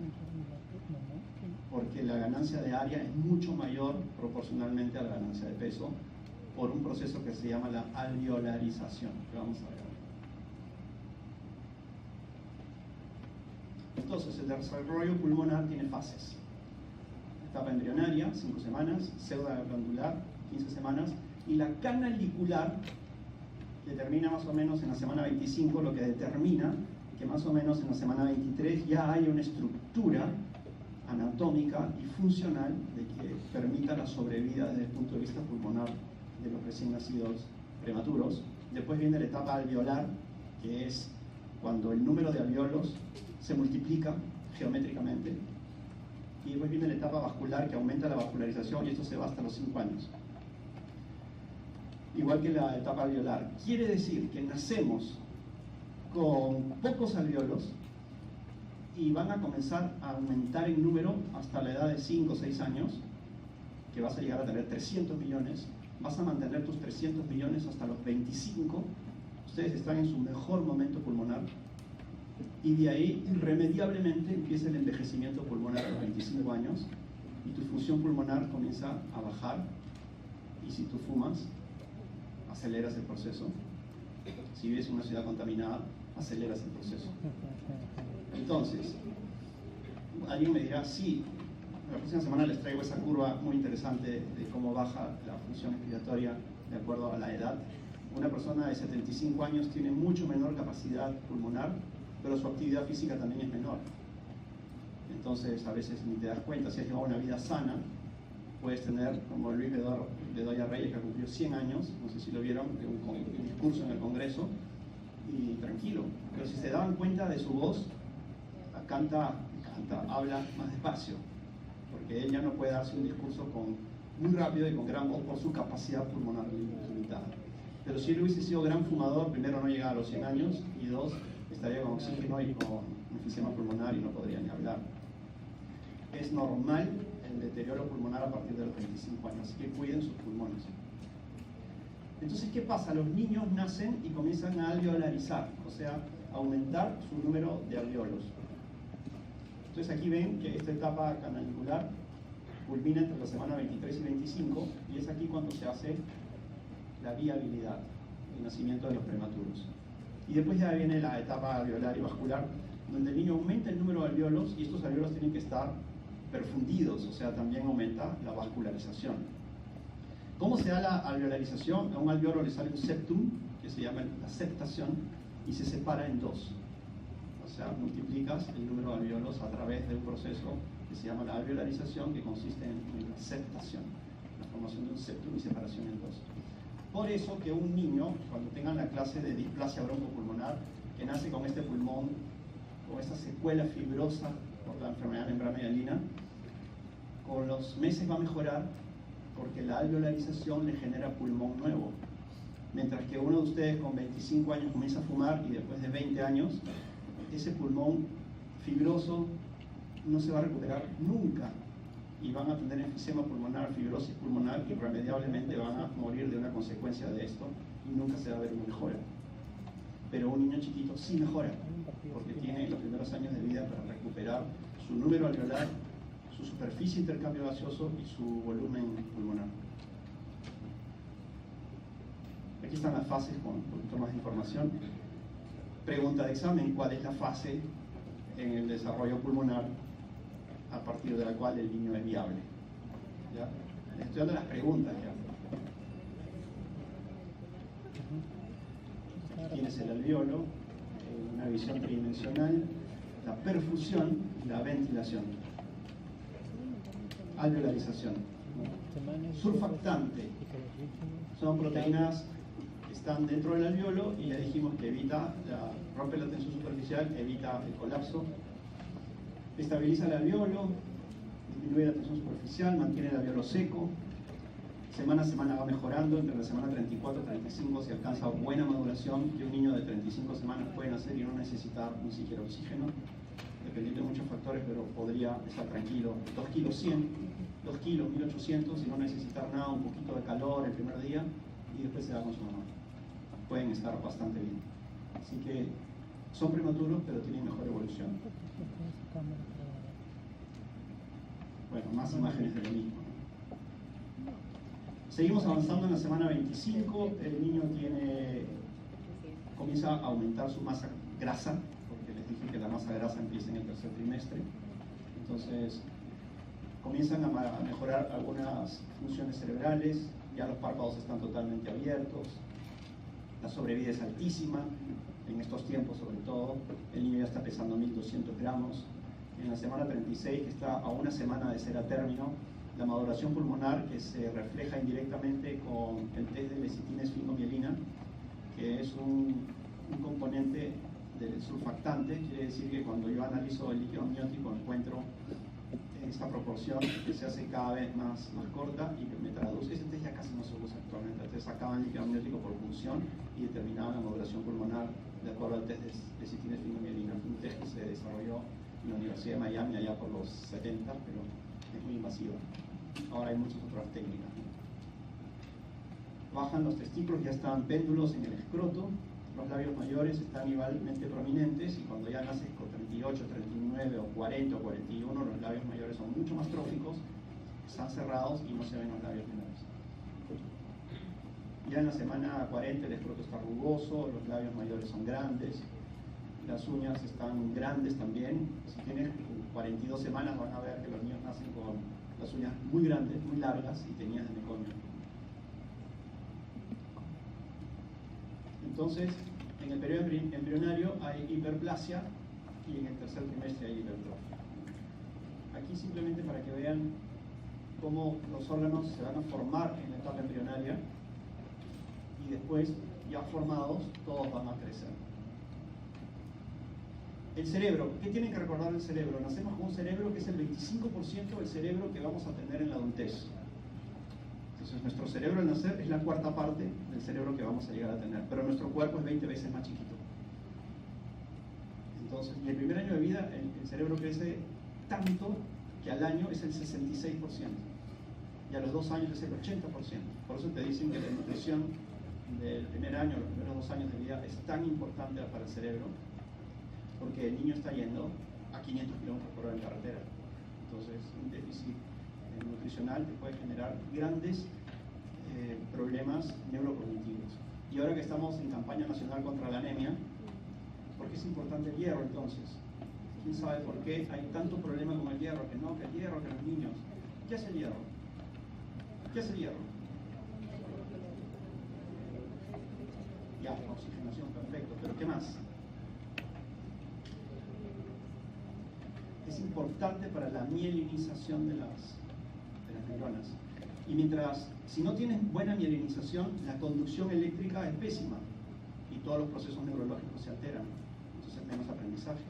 porque la ganancia de área es mucho mayor proporcionalmente a la ganancia de peso por un proceso que se llama la alveolarización, que vamos a ver ahora. Entonces el desarrollo pulmonar tiene fases. Etapa embrionaria, 5 semanas, pseudoglandular, 15 semanas, y la canalicular determina más o menos en la semana 25, lo que determina que más o menos en la semana 23 ya hay una estructura anatómica y funcional de que permita la sobrevida desde el punto de vista pulmonar de los recién nacidos prematuros. Después viene la etapa alveolar, que es cuando el número de alvéolos se multiplica geométricamente, y después viene la etapa vascular, que aumenta la vascularización, y esto se va hasta los 5 años. Igual que la etapa alveolar. Quiere decir que nacemos con pocos alvéolos y van a comenzar a aumentar en número hasta la edad de 5 o 6 años, que vas a llegar a tener 300 millones, vas a mantener tus 300 millones hasta los 25, ustedes están en su mejor momento pulmonar, y de ahí irremediablemente empieza el envejecimiento pulmonar a los 25 años, y tu función pulmonar comienza a bajar, y si tú fumas, aceleras el proceso. Si vives en una ciudad contaminada, aceleras el proceso. Entonces, alguien me dirá, sí, la próxima semana les traigo esa curva muy interesante de cómo baja la función respiratoria de acuerdo a la edad. Una persona de 75 años tiene mucho menor capacidad pulmonar, pero su actividad física también es menor. Entonces, a veces ni te das cuenta. Si has llevado una vida sana, puedes tener, como Luis Bedoya Reyes, que cumplió 100 años, no sé si lo vieron, un discurso en el Congreso, y tranquilo. Pero si se daban cuenta de su voz, habla más despacio, porque él ya no puede darse un discurso muy rápido y con gran voz por su capacidad pulmonar limitada. Pero si él hubiese sido gran fumador, primero no llegaba a los 100 años, y dos, estaría con oxígeno y con enfisema pulmonar y no podría ni hablar. Es normal el deterioro pulmonar a partir de los 25 años, así que cuiden sus pulmones. Entonces, ¿qué pasa? Los niños nacen y comienzan a alveolarizar, o sea, a aumentar su número de alvéolos. Entonces aquí ven que esta etapa canalicular culmina entre la semana 23 y 25, y es aquí cuando se hace la viabilidad, el nacimiento de los prematuros. Y después ya viene la etapa alveolar y vascular, donde el niño aumenta el número de alveolos, y estos alveolos tienen que estar perfundidos, o sea, también aumenta la vascularización. ¿Cómo se da la alveolarización? A un alveolo le sale un septum, que se llama la septación, y se separa en dos. O sea, multiplicas el número de alveolos a través de un proceso que se llama la alveolarización, que consiste en la septación, la formación de un septum y separación en dos. Por eso que un niño, cuando tengan la clase de displasia broncopulmonar, que nace con este pulmón, con esta secuela fibrosa por la enfermedad de membrana hialina, con los meses va a mejorar porque la alveolarización le genera pulmón nuevo. Mientras que uno de ustedes con 25 años comienza a fumar y después de 20 años, ese pulmón fibroso no se va a recuperar nunca y van a tener enfisema pulmonar, fibrosis pulmonar, y irremediablemente van a morir de una consecuencia de esto y nunca se va a ver una mejora. Pero un niño chiquito sí mejora, porque tiene los primeros años de vida para recuperar su número alveolar, su superficie de intercambio gaseoso y su volumen pulmonar. Aquí están las fases con un poquito más de información. Pregunta de examen: ¿cuál es la fase en el desarrollo pulmonar a partir de la cual el niño es viable? ¿Ya? Estoy dando las preguntas ya. Tienes el alveolo, una visión tridimensional, la perfusión y la ventilación. Alveolarización. Surfactante. Son proteínas que están dentro del alveolo y ya dijimos que rompe la tensión superficial, evita el colapso, estabiliza el alveolo, disminuye la tensión superficial, mantiene el alveolo seco. Semana a semana va mejorando. Entre la semana 34 y 35 se alcanza buena maduración, y un niño de 35 semanas puede nacer y no necesitar ni siquiera oxígeno, dependiendo de muchos factores, pero podría estar tranquilo. 2 kilos 100, 2 kilos 1800 y no necesitar nada, un poquito de calor el primer día y después se va con su mamá. Pueden estar bastante bien. Así que son prematuros, pero tienen mejor evolución. Bueno, más imágenes de lo mismo. Seguimos avanzando en la semana 25, el niño comienza a aumentar su masa grasa, porque les dije que la masa grasa empieza en el tercer trimestre. Entonces, comienzan a mejorar algunas funciones cerebrales, ya los párpados están totalmente abiertos, la sobrevida es altísima, en estos tiempos sobre todo, el niño ya está pesando 1200 gramos. En la semana 36, que está a una semana de ser a término, la maduración pulmonar, que se refleja indirectamente con el test de lecitina esfingomielina, que es un componente del surfactante. Quiere decir que cuando yo analizo el líquido amniótico encuentro esta proporción que se hace cada vez más corta y que me traduce. Este test ya casi no se usa actualmente. Entonces sacaban líquido amniótico por punción y determinaban la maduración pulmonar de acuerdo al test de lecitina esfingomielina. Un test que se desarrolló en la Universidad de Miami allá por los 70, pero es muy invasiva. Ahora hay muchas otras técnicas. Bajan los testículos, ya están péndulos en el escroto, los labios mayores están igualmente prominentes, y cuando ya naces con 38, 39 o 40 o 41, los labios mayores son mucho más tróficos, están cerrados y no se ven los labios menores. Ya en la semana 40 el escroto está rugoso, los labios mayores son grandes, las uñas están grandes también. Si tienes 42 semanas van a ver que los niños nacen con las uñas muy grandes, muy largas y teñidas de mecomio. Entonces, en el periodo embrionario hay hiperplasia y en el tercer trimestre hay hipertrofia. Aquí simplemente para que vean cómo los órganos se van a formar en la etapa embrionaria y después, ya formados, todos van a crecer. El cerebro, ¿qué tienen que recordar del cerebro? Nacemos con un cerebro que es el 25% del cerebro que vamos a tener en la adultez. Entonces nuestro cerebro al nacer es la cuarta parte del cerebro que vamos a llegar a tener, pero nuestro cuerpo es 20 veces más chiquito. Entonces, y el primer año de vida el cerebro crece tanto que al año es el 66%, y a los 2 años es el 80%. Por eso te dicen que la nutrición del primer año, los primeros 2 años de vida, es tan importante para el cerebro, porque el niño está yendo a 500 kilómetros por hora en carretera. Entonces, un déficit nutricional te puede generar grandes problemas neurocognitivos. Y ahora que estamos en campaña nacional contra la anemia, ¿por qué es importante el hierro entonces? ¿Quién sabe por qué hay tanto problema con el hierro? Que no, que el hierro, que los niños. ¿Qué hace el hierro? ¿Qué hace el hierro? Ya, la oxigenación, perfecto. ¿Pero qué más? Es importante para la mielinización de las neuronas. Y si no tienes buena mielinización, la conducción eléctrica es pésima y todos los procesos neurológicos se alteran, entonces menos aprendizaje.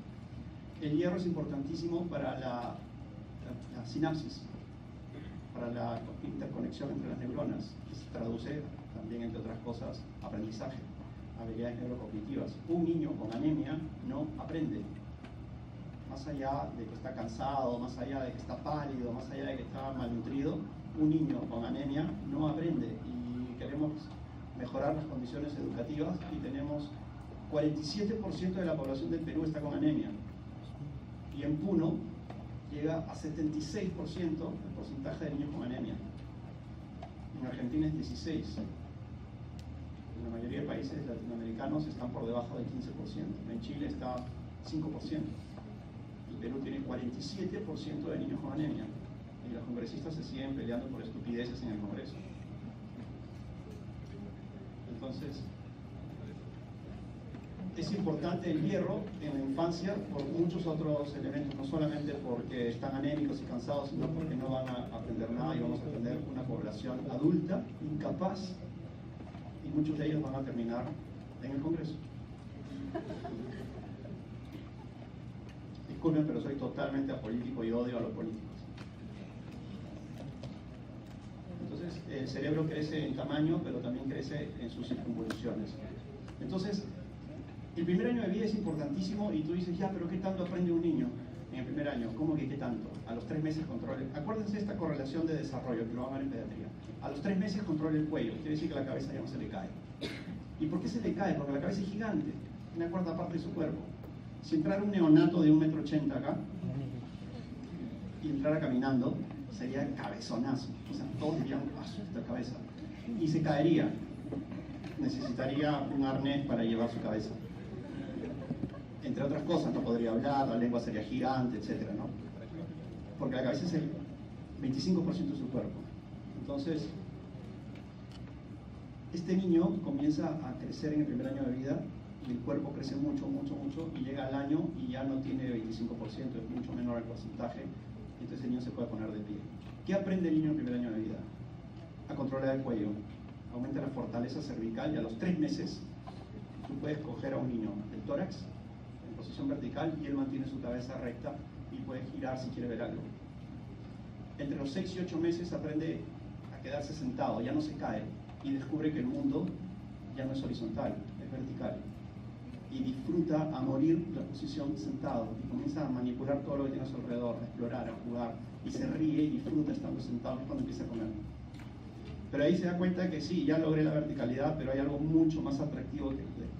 El hierro es importantísimo para la sinapsis, para la interconexión entre las neuronas, que se traduce también, entre otras cosas, aprendizaje, habilidades neurocognitivas. Un niño con anemia no aprende. Más allá de que está cansado, más allá de que está pálido, más allá de que está malnutrido, un niño con anemia no aprende. Y queremos mejorar las condiciones educativas y tenemos 47% de la población del Perú está con anemia. Y en Puno llega a 76% el porcentaje de niños con anemia. En Argentina es 16%. En la mayoría de países latinoamericanos están por debajo del 15%. En Chile está 5%. Perú tiene 47% de niños con anemia y los congresistas se siguen peleando por estupideces en el Congreso. Entonces, es importante el hierro en la infancia por muchos otros elementos, no solamente porque están anémicos y cansados, sino porque no van a aprender nada y vamos a tener una población adulta, incapaz, y muchos de ellos van a terminar en el Congreso. Disculpen, pero soy totalmente apolítico y odio a los políticos. Entonces, el cerebro crece en tamaño, pero también crece en sus circunvoluciones. Entonces, el primer año de vida es importantísimo y tú dices, ya, pero ¿qué tanto aprende un niño en el primer año? ¿Cómo que qué tanto? A los 3 meses controla. Acuérdense esta correlación de desarrollo que lo van a ver en pediatría. A los 3 meses controla el cuello, quiere decir que la cabeza ya no se le cae. ¿Y por qué se le cae? Porque la cabeza es gigante, una cuarta parte de su cuerpo. Si entrara un neonato de 1,80 m acá y entrara caminando, sería cabezonazo. O sea, todos dirían, esta cabeza. Y se caería. Necesitaría un arnés para llevar su cabeza. Entre otras cosas, no podría hablar, la lengua sería gigante, etc., ¿no? Porque la cabeza es el 25% de su cuerpo. Entonces, este niño comienza a crecer en el primer año de vida y el cuerpo crece mucho, mucho, mucho, y llega al año y ya no tiene 25%, es mucho menor el porcentaje, entonces el niño se puede poner de pie. ¿Qué aprende el niño en el primer año de vida? A controlar el cuello, aumenta la fortaleza cervical y a los 3 meses tú puedes coger a un niño del tórax en posición vertical y él mantiene su cabeza recta y puede girar si quiere ver algo. Entre los 6 y 8 meses aprende a quedarse sentado, ya no se cae y descubre que el mundo ya no es horizontal, es vertical. Y disfruta a morir la posición sentado y comienza a manipular todo lo que tiene a su alrededor, a explorar, a jugar, y se ríe y disfruta estando sentado cuando empieza a comer. Pero ahí se da cuenta que sí, ya logré la verticalidad, pero hay algo mucho más atractivo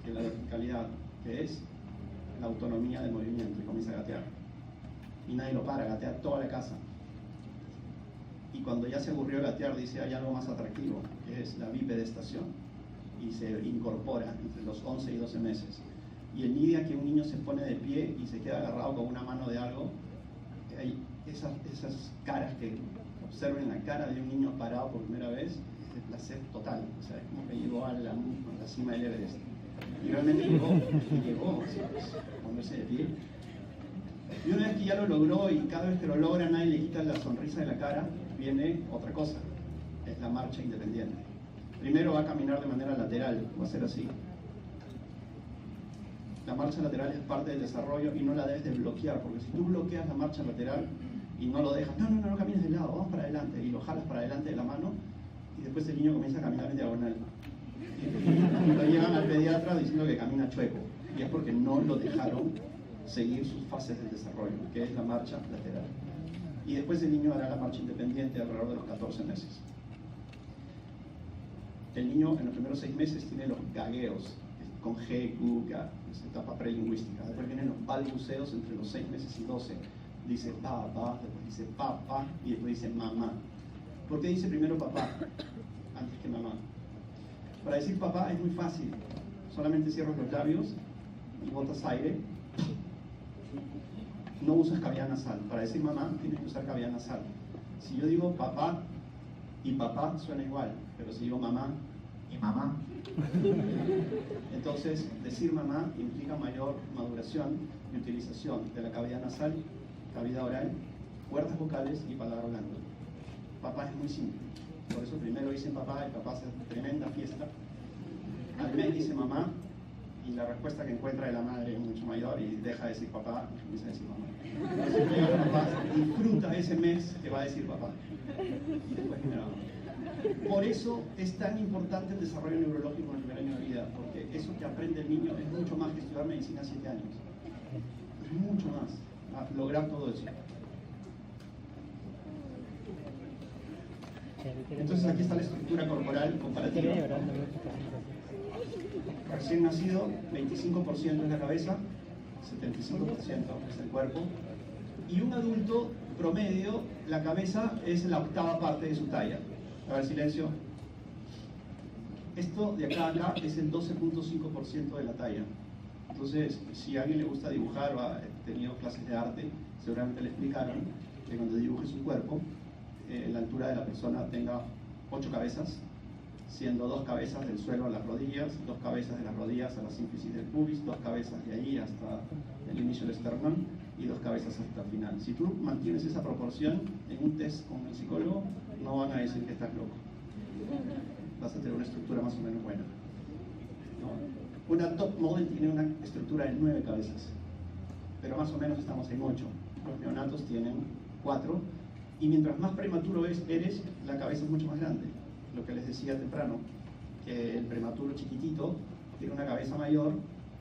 que la verticalidad, que es la autonomía del movimiento, y comienza a gatear. Y nadie lo para, gatea toda la casa. Y cuando ya se aburrió de gatear, dice, hay algo más atractivo, que es la bipedestación, y se incorpora entre los 11 y 12 meses. Y el día que un niño se pone de pie y se queda agarrado con una mano de algo, hay esas caras que observen en la cara de un niño parado por primera vez, es de placer total. O sea, es como que llegó a la cima del Everest. Y realmente llegó a ponerse de pie. Y una vez que ya lo logró, y cada vez que lo logra nadie le quita la sonrisa de la cara, viene otra cosa, es la marcha independiente. Primero va a caminar de manera lateral, va a ser así. La marcha lateral es parte del desarrollo y no la debes de bloquear, porque si tú bloqueas la marcha lateral y no lo dejas, no camines de lado, vamos para adelante, y lo jalas para adelante de la mano, y después el niño comienza a caminar en diagonal. Y lo llevan al pediatra diciendo que camina chueco, y es porque no lo dejaron seguir sus fases del desarrollo, que es la marcha lateral. Y después el niño hará la marcha independiente alrededor de los 14 meses. El niño en los primeros 6 meses tiene los gagueos, con G, Q, K, es etapa prelingüística. Después vienen los balbuceos entre los 6 meses y 12. dice papá, después dice papá y después dice mamá. ¿Por qué dice primero papá antes que mamá? Para decir papá es muy fácil, solamente cierras los labios y botas aire. No usas cavidad nasal. Para decir mamá tienes que usar cavidad nasal. Si yo digo papá y papá suena igual, pero si digo mamá y mamá, entonces decir mamá implica mayor maduración y utilización de la cavidad nasal, cavidad oral, cuerdas vocales y paladar blando. Papá es muy simple, por eso primero dicen papá y papá hace tremenda fiesta. Al mes dice mamá y la respuesta que encuentra de la madre es mucho mayor y deja de decir papá y empieza a decir mamá. Entonces llega el papá, disfruta ese mes que va a decir papá y después viene la mamá. Por eso es tan importante el desarrollo neurológico en el primer año de vida, porque eso que aprende el niño es mucho más que estudiar medicina a 7 años. Es mucho más a lograr todo eso. Entonces aquí está la estructura corporal comparativa. Recién nacido, 25% es la cabeza, 75% es el cuerpo. Y un adulto promedio, la cabeza es la octava parte de su talla. A ver, silencio. Esto de acá a acá es el 12.5% de la talla. Entonces, si a alguien le gusta dibujar o ha tenido clases de arte, seguramente le explicaron que cuando dibuje su cuerpo, la altura de la persona tenga 8 cabezas, siendo 2 cabezas del suelo a las rodillas, 2 cabezas de las rodillas a la sínfisis del pubis, 2 cabezas de ahí hasta el inicio del esternón y 2 cabezas hasta el final. Si tú mantienes esa proporción en un test con el psicólogo, no van a decir que estás loco. Vas a tener una estructura más o menos buena, ¿no? Una top model tiene una estructura de 9 cabezas, pero más o menos estamos en 8. Los neonatos tienen 4, y mientras más prematuro eres, la cabeza es mucho más grande. Lo que les decía temprano, que el prematuro chiquitito tiene una cabeza mayor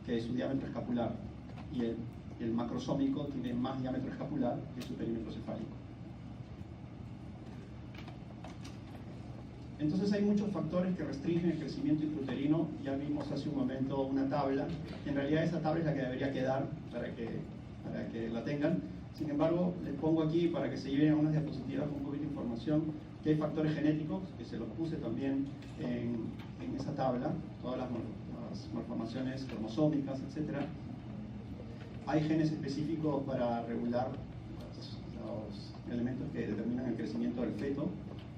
que su diámetro escapular, y el macrosómico tiene más diámetro escapular que su perímetro cefálico. Entonces hay muchos factores que restringen el crecimiento intrauterino. Ya vimos hace un momento una tabla. En realidad esa tabla es la que debería quedar para que la tengan. Sin embargo, les pongo aquí para que se lleven a unas diapositivas con un poquito de información, que hay factores genéticos, que se los puse también en esa tabla, todas las malformaciones cromosómicas, etc. Hay genes específicos para regular los elementos que determinan el crecimiento del feto,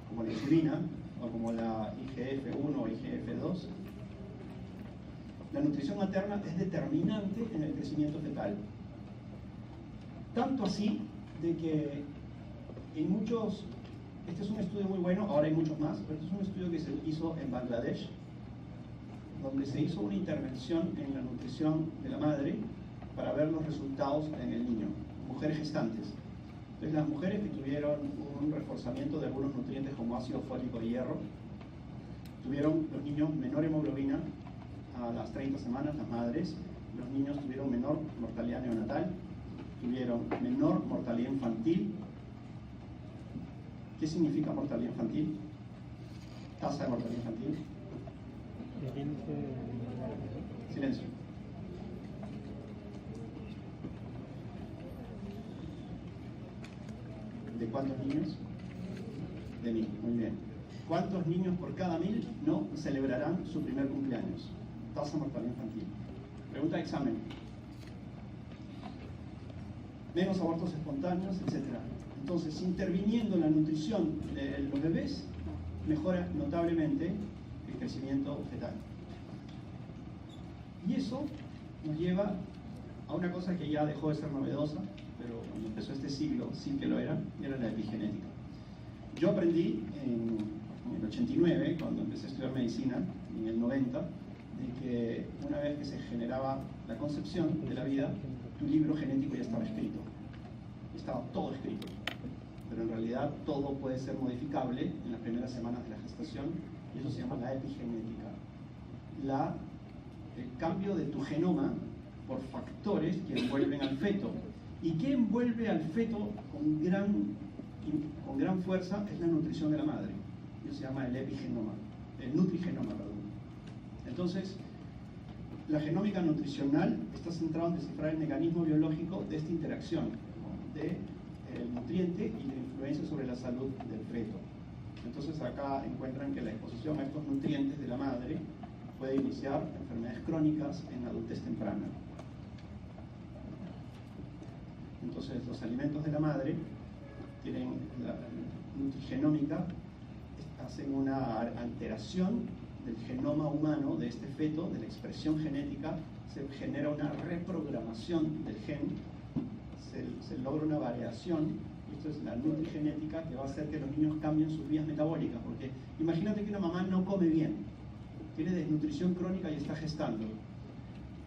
como la insulina, o como la IGF-1 o IGF-2. La nutrición materna es determinante en el crecimiento fetal. Tanto así de que en muchos, este es un estudio muy bueno, ahora hay muchos más, pero este es un estudio que se hizo en Bangladesh, donde se hizo una intervención en la nutrición de la madre para ver los resultados en el niño, mujeres gestantes. Entonces las mujeres que tuvieron un reforzamiento de algunos nutrientes como ácido fólico y hierro, tuvieron los niños menor hemoglobina a las 30 semanas, las madres, los niños tuvieron menor mortalidad neonatal, tuvieron menor mortalidad infantil. ¿Qué significa mortalidad infantil? Tasa de mortalidad infantil. Silencio. ¿De cuántos niños? De 1000, muy bien. ¿Cuántos niños por cada 1000 no celebrarán su primer cumpleaños? Tasa de mortalidad infantil. Pregunta de examen. Menos abortos espontáneos, etc. Entonces, interviniendo en la nutrición de los bebés, mejora notablemente el crecimiento fetal. Y eso nos lleva a una cosa que ya dejó de ser novedosa, pero cuando empezó este siglo sí que lo era la epigenética. Yo aprendí en el 89, cuando empecé a estudiar medicina, en el 90, de que una vez que se generaba la concepción de la vida, tu libro genético ya estaba escrito. Estaba todo escrito. Pero en realidad todo puede ser modificable en las primeras semanas de la gestación, y eso se llama la epigenética. El cambio de tu genoma por factores que envuelven al feto. ¿Y qué envuelve al feto con gran fuerza? Es la nutrición de la madre. Eso se llama el epigenoma, el nutrigenoma, perdón. Entonces, la genómica nutricional está centrada en descifrar el mecanismo biológico de esta interacción, ¿no? De el nutriente y la influencia sobre la salud del feto. Entonces acá encuentran que la exposición a estos nutrientes de la madre puede iniciar enfermedades crónicas en adultez temprana. Entonces los alimentos de la madre tienen la nutrigenómica, hacen una alteración del genoma humano de este feto, de la expresión genética, se genera una reprogramación del gen, se logra una variación, y esto es la nutrigenética que va a hacer que los niños cambien sus vías metabólicas, porque imagínate que una mamá no come bien, tiene desnutrición crónica y está gestando.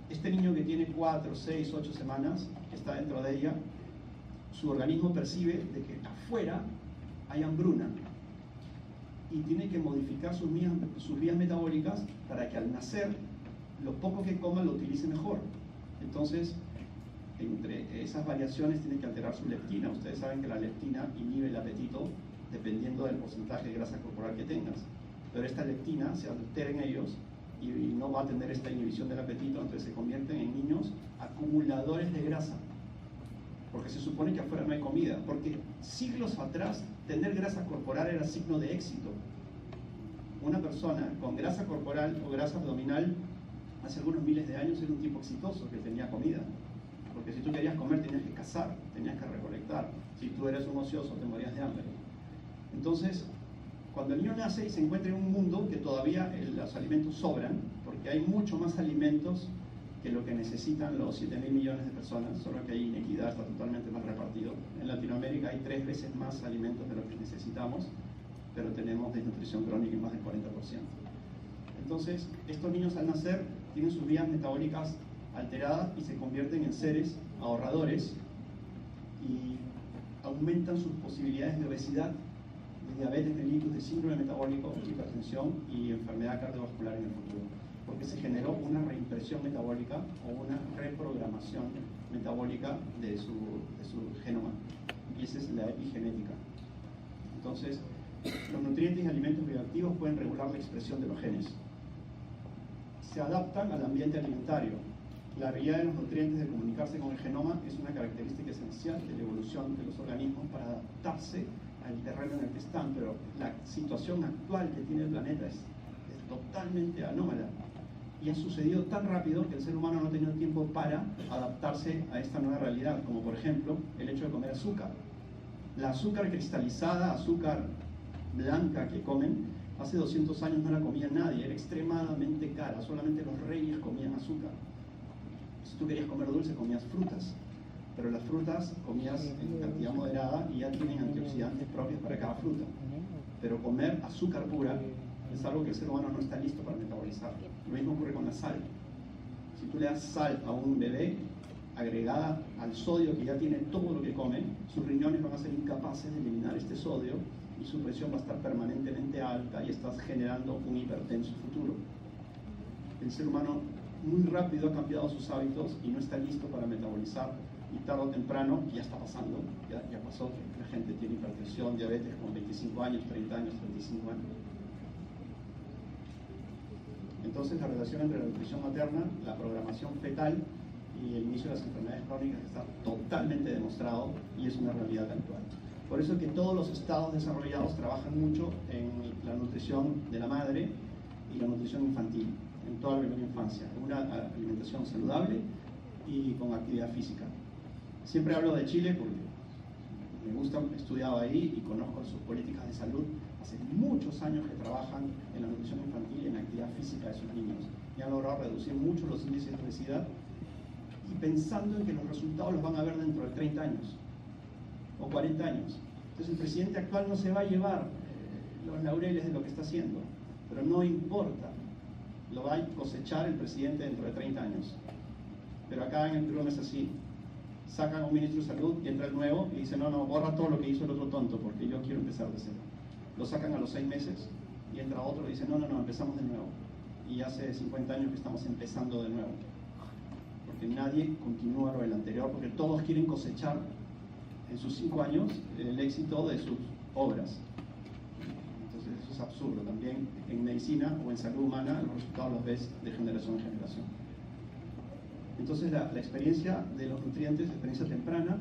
Este niño que tiene 4, 6, 8 semanas, que está dentro de ella, su organismo percibe de que afuera hay hambruna y tiene que modificar sus vías metabólicas para que al nacer lo poco que coma lo utilice mejor. Entonces, entre esas variaciones tiene que alterar su leptina. Ustedes saben que la leptina inhibe el apetito dependiendo del porcentaje de grasa corporal que tengas. Pero esta leptina se altera en ellos y no va a tener esta inhibición del apetito, entonces se convierten en niños acumuladores de grasa. Porque se supone que afuera no hay comida. Porque siglos atrás, tener grasa corporal era signo de éxito. Una persona con grasa corporal o grasa abdominal hace algunos miles de años era un tipo exitoso que tenía comida. Porque si tú querías comer tenías que cazar, tenías que recolectar. Si tú eres un ocioso te morías de hambre. Entonces, cuando el niño nace y se encuentra en un mundo que todavía los alimentos sobran, porque hay mucho más alimentos que lo que necesitan los 7.000 millones de personas, solo que hay inequidad, está totalmente mal repartido. En Latinoamérica hay 3 veces más alimentos de lo que necesitamos, pero tenemos desnutrición crónica en más del 40%. Entonces, estos niños al nacer tienen sus vías metabólicas alteradas y se convierten en seres ahorradores y aumentan sus posibilidades de obesidad, de diabetes mellitus, de síndrome metabólico, hipertensión y enfermedad cardiovascular en el futuro, porque se generó una reimpresión metabólica o una reprogramación metabólica de su genoma, y esa es la epigenética. Entonces, los nutrientes y alimentos bioactivos pueden regular la expresión de los genes. Se adaptan al ambiente alimentario. La habilidad de los nutrientes de comunicarse con el genoma es una característica esencial de la evolución de los organismos para adaptarse al terreno en el que están, pero la situación actual que tiene el planeta es totalmente anómala. Y ha sucedido tan rápido que el ser humano no ha tenido tiempo para adaptarse a esta nueva realidad, como por ejemplo el hecho de comer azúcar. La azúcar cristalizada, azúcar blanca que comen, hace 200 años no la comía nadie, era extremadamente cara, solamente los reyes comían azúcar. Si tú querías comer dulce, comías frutas, pero las frutas comías en cantidad moderada y ya tienen antioxidantes propios para cada fruta. Pero comer azúcar pura es algo que el ser humano no está listo para metabolizar. Lo mismo ocurre con la sal. Si tú le das sal a un bebé, agregada al sodio que ya tiene todo lo que come, sus riñones van a ser incapaces de eliminar este sodio y su presión va a estar permanentemente alta y estás generando un hipertenso futuro. El ser humano muy rápido ha cambiado sus hábitos y no está listo para metabolizar, y tarde o temprano, ya está pasando, ya pasó que la gente tiene hipertensión, diabetes con 25 años, 30 años, 35 años. Entonces la relación entre la nutrición materna, la programación fetal y el inicio de las enfermedades crónicas está totalmente demostrado y es una realidad actual. Por eso es que todos los estados desarrollados trabajan mucho en la nutrición de la madre y la nutrición infantil, en toda la primera infancia, una alimentación saludable y con actividad física. Siempre hablo de Chile porque me gusta, he estudiado ahí y conozco sus políticas de salud. Hace muchos años que trabajan en la nutrición infantil y en la actividad física de sus niños y han logrado reducir mucho los índices de obesidad, y pensando en que los resultados los van a ver dentro de 30 años o 40 años. Entonces el presidente actual no se va a llevar los laureles de lo que está haciendo, pero no importa, lo va a cosechar el presidente dentro de 30 años. Pero acá en el Perú no es así. Sacan a un ministro de salud y entra el nuevo y dice: no, borra todo lo que hizo el otro tonto porque yo quiero empezar de cero. Lo sacan a los 6 meses y entra otro y dice: no, empezamos de nuevo. Y hace 50 años que estamos empezando de nuevo. Porque nadie continúa lo del anterior, porque todos quieren cosechar en sus 5 años el éxito de sus obras. Entonces eso es absurdo. También en medicina o en salud humana los resultados los ves de generación en generación. Entonces la experiencia de los nutrientes, la experiencia temprana,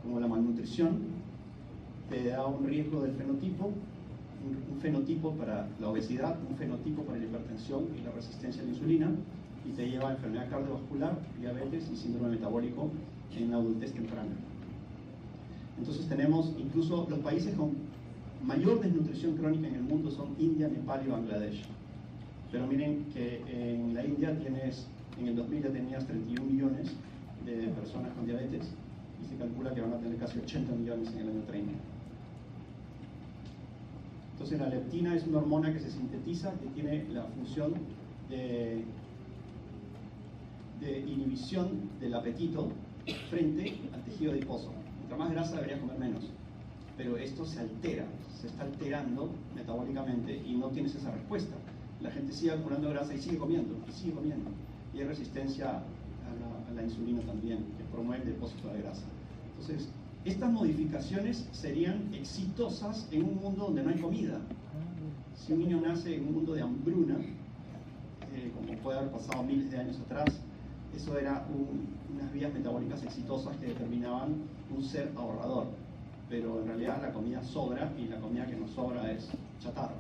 como la malnutrición, te da un riesgo del fenotipo, un fenotipo para la obesidad, un fenotipo para la hipertensión y la resistencia a la insulina, y te lleva a enfermedad cardiovascular, diabetes y síndrome metabólico en la adultez temprana. Entonces tenemos incluso los países con mayor desnutrición crónica en el mundo son India, Nepal y Bangladesh. Pero miren que en la India en el 2000 ya tenías 31 millones de personas con diabetes y se calcula que van a tener casi 80 millones en el año 30. Entonces la leptina es una hormona que se sintetiza, que tiene la función de inhibición del apetito frente al tejido adiposo. Mientras más grasa deberías comer menos, pero esto se altera, se está alterando metabólicamente y no tienes esa respuesta. La gente sigue acumulando grasa y sigue comiendo, y hay resistencia a la insulina también, que promueve el depósito de grasa. Entonces, estas modificaciones serían exitosas en un mundo donde no hay comida. Si un niño nace en un mundo de hambruna, como puede haber pasado miles de años atrás, eso era unas vías metabólicas exitosas que determinaban un ser ahorrador. Pero en realidad la comida sobra y la comida que nos sobra es chatarra.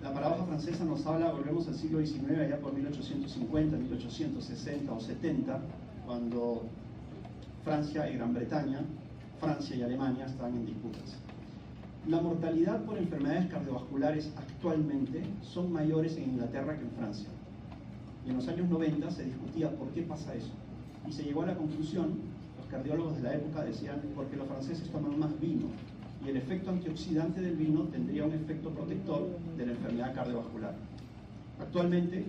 La paradoja francesa nos habla, volvemos al siglo XIX, allá por 1850, 1860 o 70, cuando Francia y Gran Bretaña, Francia y Alemania estaban en disputas. La mortalidad por enfermedades cardiovasculares actualmente son mayores en Inglaterra que en Francia. Y en los años 90 se discutía por qué pasa eso. Y se llegó a la conclusión, los cardiólogos de la época decían, porque los franceses toman más vino. Y el efecto antioxidante del vino tendría un efecto protector de la enfermedad cardiovascular. Actualmente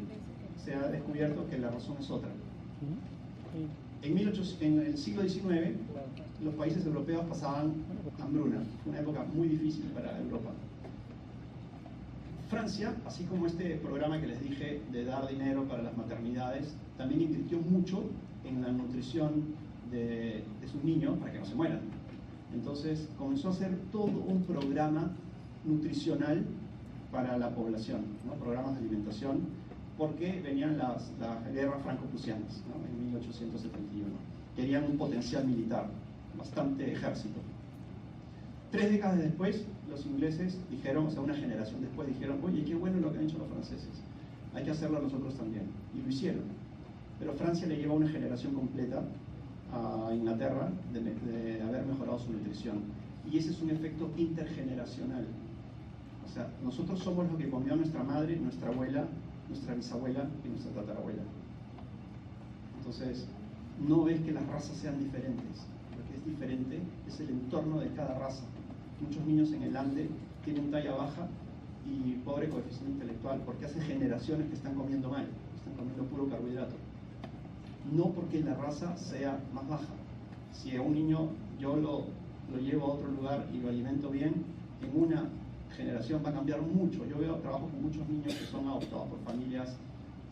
se ha descubierto que la razón es otra. En el siglo XIX, los países europeos pasaban hambruna, una época muy difícil para Europa. Francia, así como este programa que les dije de dar dinero para las maternidades, también invirtió mucho en la nutrición de sus niños para que no se mueran. Entonces comenzó a hacer todo un programa nutricional para la población, ¿no? Programas de alimentación, porque venían las guerras franco-prusianas, ¿no? En 1871. Querían un potencial militar, bastante ejército. 3 décadas después, los ingleses dijeron, o sea, una generación después dijeron, oye, qué bueno lo que han hecho los franceses, hay que hacerlo nosotros también. Y lo hicieron. Pero Francia le lleva una generación completa a Inglaterra de haber mejorado su nutrición. Y ese es un efecto intergeneracional. O sea, nosotros somos lo que comió nuestra madre, nuestra abuela, nuestra bisabuela y nuestra tatarabuela. Entonces, no ves que las razas sean diferentes. Lo que es diferente es el entorno de cada raza. Muchos niños en el Ande tienen talla baja y pobre coeficiente intelectual, porque hace generaciones que están comiendo mal, están comiendo puro carbohidrato. No porque la raza sea más baja. Si a un niño yo lo llevo a otro lugar y lo alimento bien, en una generación va a cambiar mucho. Yo trabajo con muchos niños que son adoptados por familias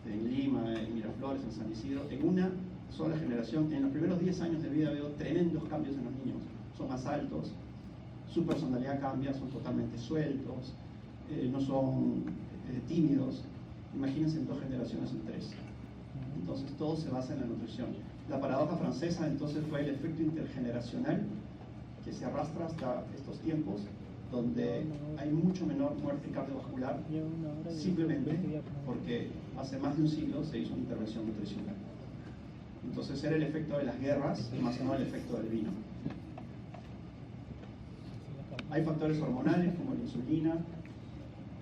en Lima, en Miraflores, en San Isidro. En una sola generación, en los primeros 10 años de vida veo tremendos cambios en los niños. Son más altos, su personalidad cambia, son totalmente sueltos, no son tímidos. Imagínense en 2 generaciones, en 3. Entonces todo se basa en la nutrición. La paradoja francesa entonces fue el efecto intergeneracional que se arrastra hasta estos tiempos, donde hay mucho menor muerte cardiovascular, simplemente porque hace más de un siglo se hizo una intervención nutricional. Entonces era el efecto de las guerras, más no el efecto del vino. Hay factores hormonales como la insulina,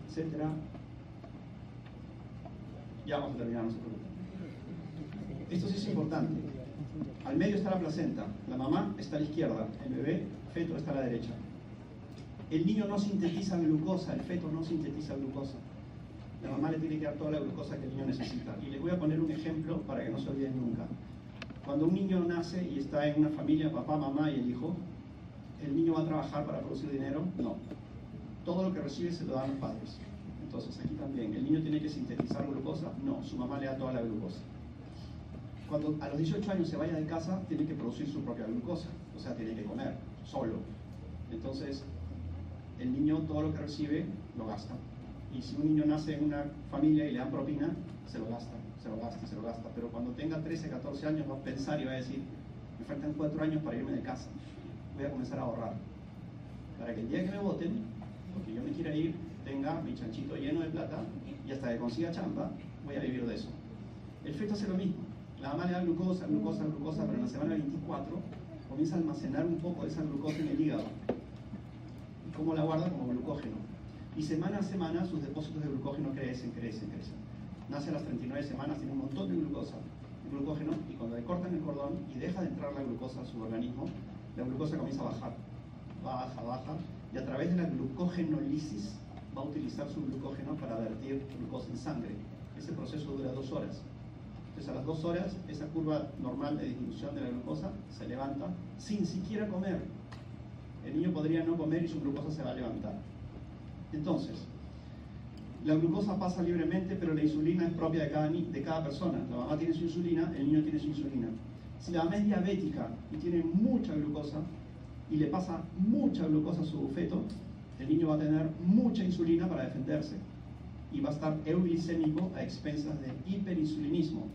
etc. Ya vamos a terminar, no se preocupen. Esto sí es importante. Al medio está la placenta, la mamá está a la izquierda, el bebé, feto, está a la derecha. El niño no sintetiza glucosa, el feto no sintetiza glucosa. La mamá le tiene que dar toda la glucosa que el niño necesita. Y les voy a poner un ejemplo para que no se olviden nunca. Cuando un niño nace y está en una familia, papá, mamá y el hijo, ¿el niño va a trabajar para producir dinero? No. Todo lo que recibe se lo dan los padres. Entonces aquí también, ¿el niño tiene que sintetizar glucosa? No, su mamá le da toda la glucosa. Cuando a los 18 años se vaya de casa, tiene que producir su propia glucosa, o sea, tiene que comer solo. Entonces, el niño todo lo que recibe lo gasta. Y si un niño nace en una familia y le dan propina, se lo gasta, se lo gasta, se lo gasta. Pero cuando tenga 13, 14 años va a pensar y va a decir, me faltan 4 años para irme de casa, voy a comenzar a ahorrar, para que el día que me voten, porque yo me quiera ir, tenga mi chanchito lleno de plata, y hasta que consiga chamba, voy a vivir de eso. El feto hace lo mismo, la mamá le da glucosa, pero en la semana 24 comienza a almacenar un poco de esa glucosa en el hígado. ¿Y cómo la guarda? Como glucógeno. Y semana a semana sus depósitos de glucógeno crecen. Nace a las 39 semanas, tiene un montón de glucógeno, y cuando le cortan el cordón y deja de entrar la glucosa a su organismo, la glucosa comienza a bajar, baja, y a través de la glucogenólisis va a utilizar su glucógeno para vertir glucosa en sangre. Ese proceso dura 2 horas. Entonces a las 2 horas, esa curva normal de disminución de la glucosa se levanta sin siquiera comer. El niño podría no comer y su glucosa se va a levantar. Entonces, la glucosa pasa libremente, pero la insulina es propia de cada persona. La mamá tiene su insulina, el niño tiene su insulina. Si la mamá es diabética y tiene mucha glucosa, y le pasa mucha glucosa a su feto, el niño va a tener mucha insulina para defenderse, y va a estar euglicémico a expensas del hiperinsulinismo.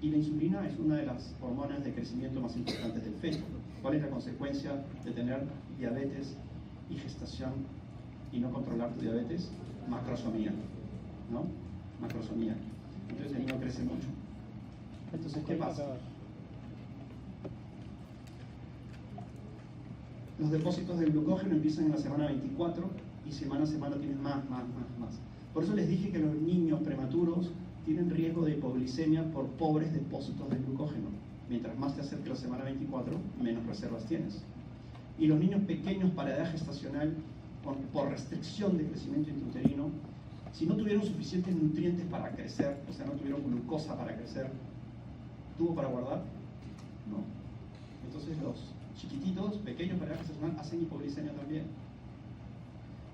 Y la insulina es una de las hormonas de crecimiento más importantes del feto. ¿Cuál es la consecuencia de tener diabetes y gestación y no controlar tu diabetes? Macrosomía, ¿no? Macrosomía. Entonces el niño crece mucho. Entonces, ¿qué pasa? Los depósitos de glucógeno empiezan en la semana 24 y semana a semana tienen más. Por eso les dije que los niños prematuros tienen riesgo de hipoglicemia por pobres depósitos de glucógeno. Mientras más te acerque la semana 24, menos reservas tienes. Y los niños pequeños para edad gestacional, por restricción de crecimiento intrauterino, si no tuvieron suficientes nutrientes para crecer, o sea, no tuvieron glucosa para crecer, ¿tuvo para guardar? No. Entonces los chiquititos, pequeños para edad gestacional, hacen hipoglicemia también.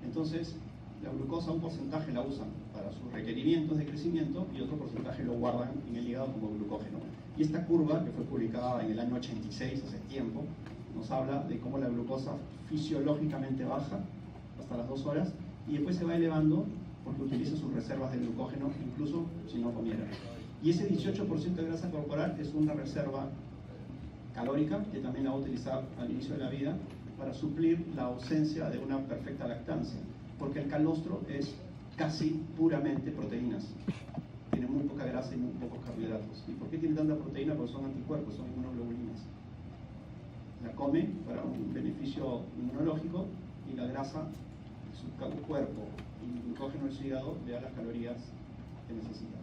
Entonces, la glucosa, un porcentaje la usan para sus requerimientos de crecimiento y otro porcentaje lo guardan en el hígado como glucógeno. Y esta curva, que fue publicada en el año 86, hace tiempo, nos habla de cómo la glucosa fisiológicamente baja hasta las 2 horas y después se va elevando porque utiliza sus reservas de glucógeno incluso si no comiera. Y ese 18% de grasa corporal es una reserva calórica que también la va a utilizar al inicio de la vida para suplir la ausencia de una perfecta lactancia, porque el calostro es casi puramente proteínas. Tiene muy poca grasa y muy pocos carbohidratos. ¿Y por qué tiene tanta proteína? Porque son anticuerpos, son inmunoglobulinas. La come para un beneficio inmunológico y la grasa, su cuerpo y el glucógeno en su hígado le da las calorías que necesita.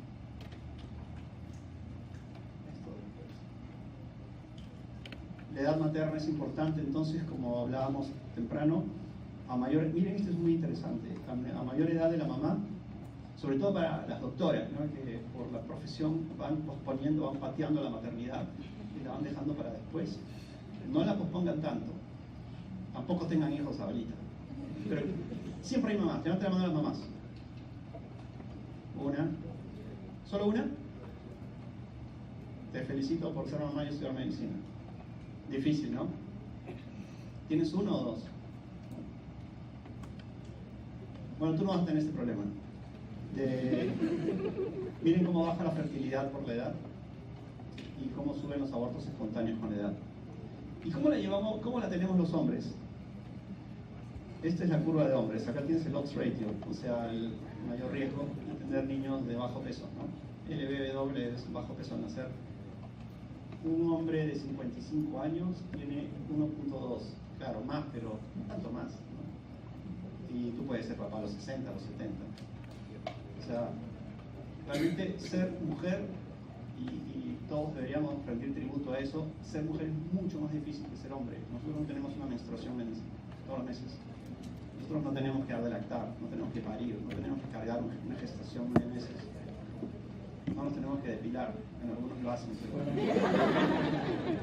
La edad materna es importante, entonces, como hablábamos temprano, miren, esto es muy interesante, a mayor edad de la mamá, sobre todo para las doctoras, ¿no? Que por la profesión van posponiendo, van pateando la maternidad y la van dejando para después. No la pospongan tanto, tampoco tengan hijos ahorita, pero siempre hay mamás. Levanta la mano a las mamás. Una, ¿solo una? Te felicito por ser mamá y estudiar medicina. Difícil, ¿no? ¿Tienes 1 o 2? Bueno, tú no vas a tener este problema. Miren cómo baja la fertilidad por la edad y cómo suben los abortos espontáneos con la edad. ¿Y cómo la llevamos, cómo la tenemos los hombres? Esta es la curva de hombres. Acá tienes el odds ratio, o sea, el mayor riesgo de tener niños de bajo peso, ¿no? LBW es bajo peso al nacer. Un hombre de 55 años tiene 1.2, claro, más, pero tanto más, ¿no? Y tú puedes ser papá a los 60, a los 70. O sea, realmente ser mujer, y todos deberíamos rendir tributo a eso, ser mujer es mucho más difícil que ser hombre. Nosotros no tenemos una menstruación todos los meses. Nosotros no tenemos que dar de lactar, no tenemos que parir, no tenemos que cargar una gestación 9 meses. No nos tenemos que depilar, en algunos lo hacen, pero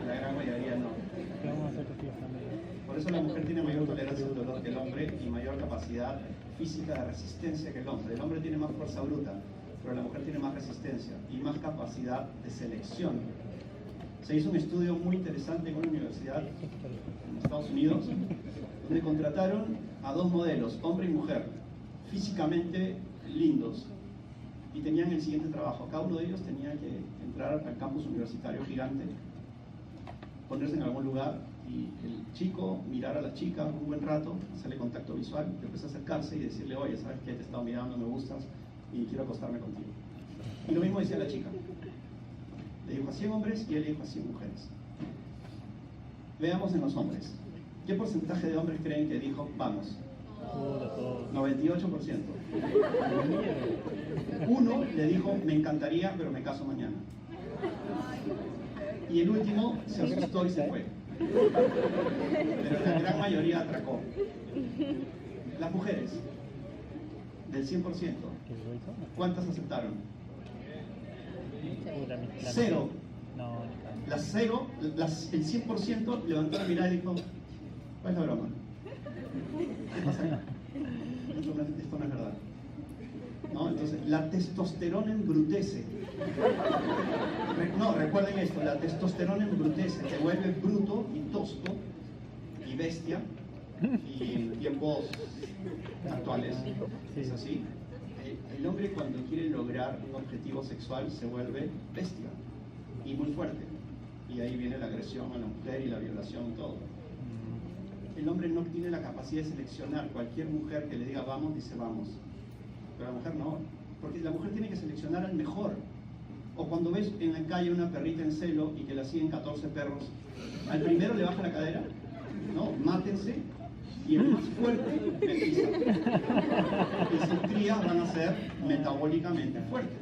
la gran mayoría no. Por eso la mujer tiene mayor tolerancia al dolor que el hombre y mayor capacidad física de resistencia que el hombre. El hombre tiene más fuerza bruta, pero la mujer tiene más resistencia y más capacidad de selección. Se hizo un estudio muy interesante en una universidad en Estados Unidos, donde contrataron a 2 modelos, hombre y mujer, físicamente lindos, y tenían el siguiente trabajo. Cada uno de ellos tenía que entrar al campus universitario gigante ponerse en algún lugar y el chico mirar a la chica un buen rato, hacerle contacto visual, después acercarse y decirle, oye, ¿sabes qué? Te he estado mirando, me gustas y quiero acostarme contigo. Y lo mismo decía la chica. Le dijo a 100 hombres y él le dijo a 100 mujeres. Veamos en los hombres. ¿Qué porcentaje de hombres creen que dijo, vamos? 98%. Uno le dijo, me encantaría, pero me caso mañana. Y el último se asustó y se fue. Pero la gran mayoría atracó. Las mujeres, del 100%, ¿cuántas aceptaron? 0. Las 0, el 100% levantó la mirada y dijo, ¿cuál es la broma? ¿Qué pasa acá? Esto no es verdad. ¿No? Entonces, la testosterona embrutece. No, recuerden esto, la testosterona embrutece, te vuelve bruto y tosco y bestia, y en tiempos actuales es así. El hombre cuando quiere lograr un objetivo sexual se vuelve bestia y muy fuerte, y ahí viene la agresión a la mujer y la violación y todo. El hombre no tiene la capacidad de seleccionar. Cualquier mujer que le diga vamos, dice vamos, pero la mujer no, porque la mujer tiene que seleccionar al mejor. O cuando ves en la calle una perrita en celo y que la siguen 14 perros, al primero le baja la cadera, no, mátense, y el más fuerte le pisa. Y sus crías van a ser metabólicamente fuertes.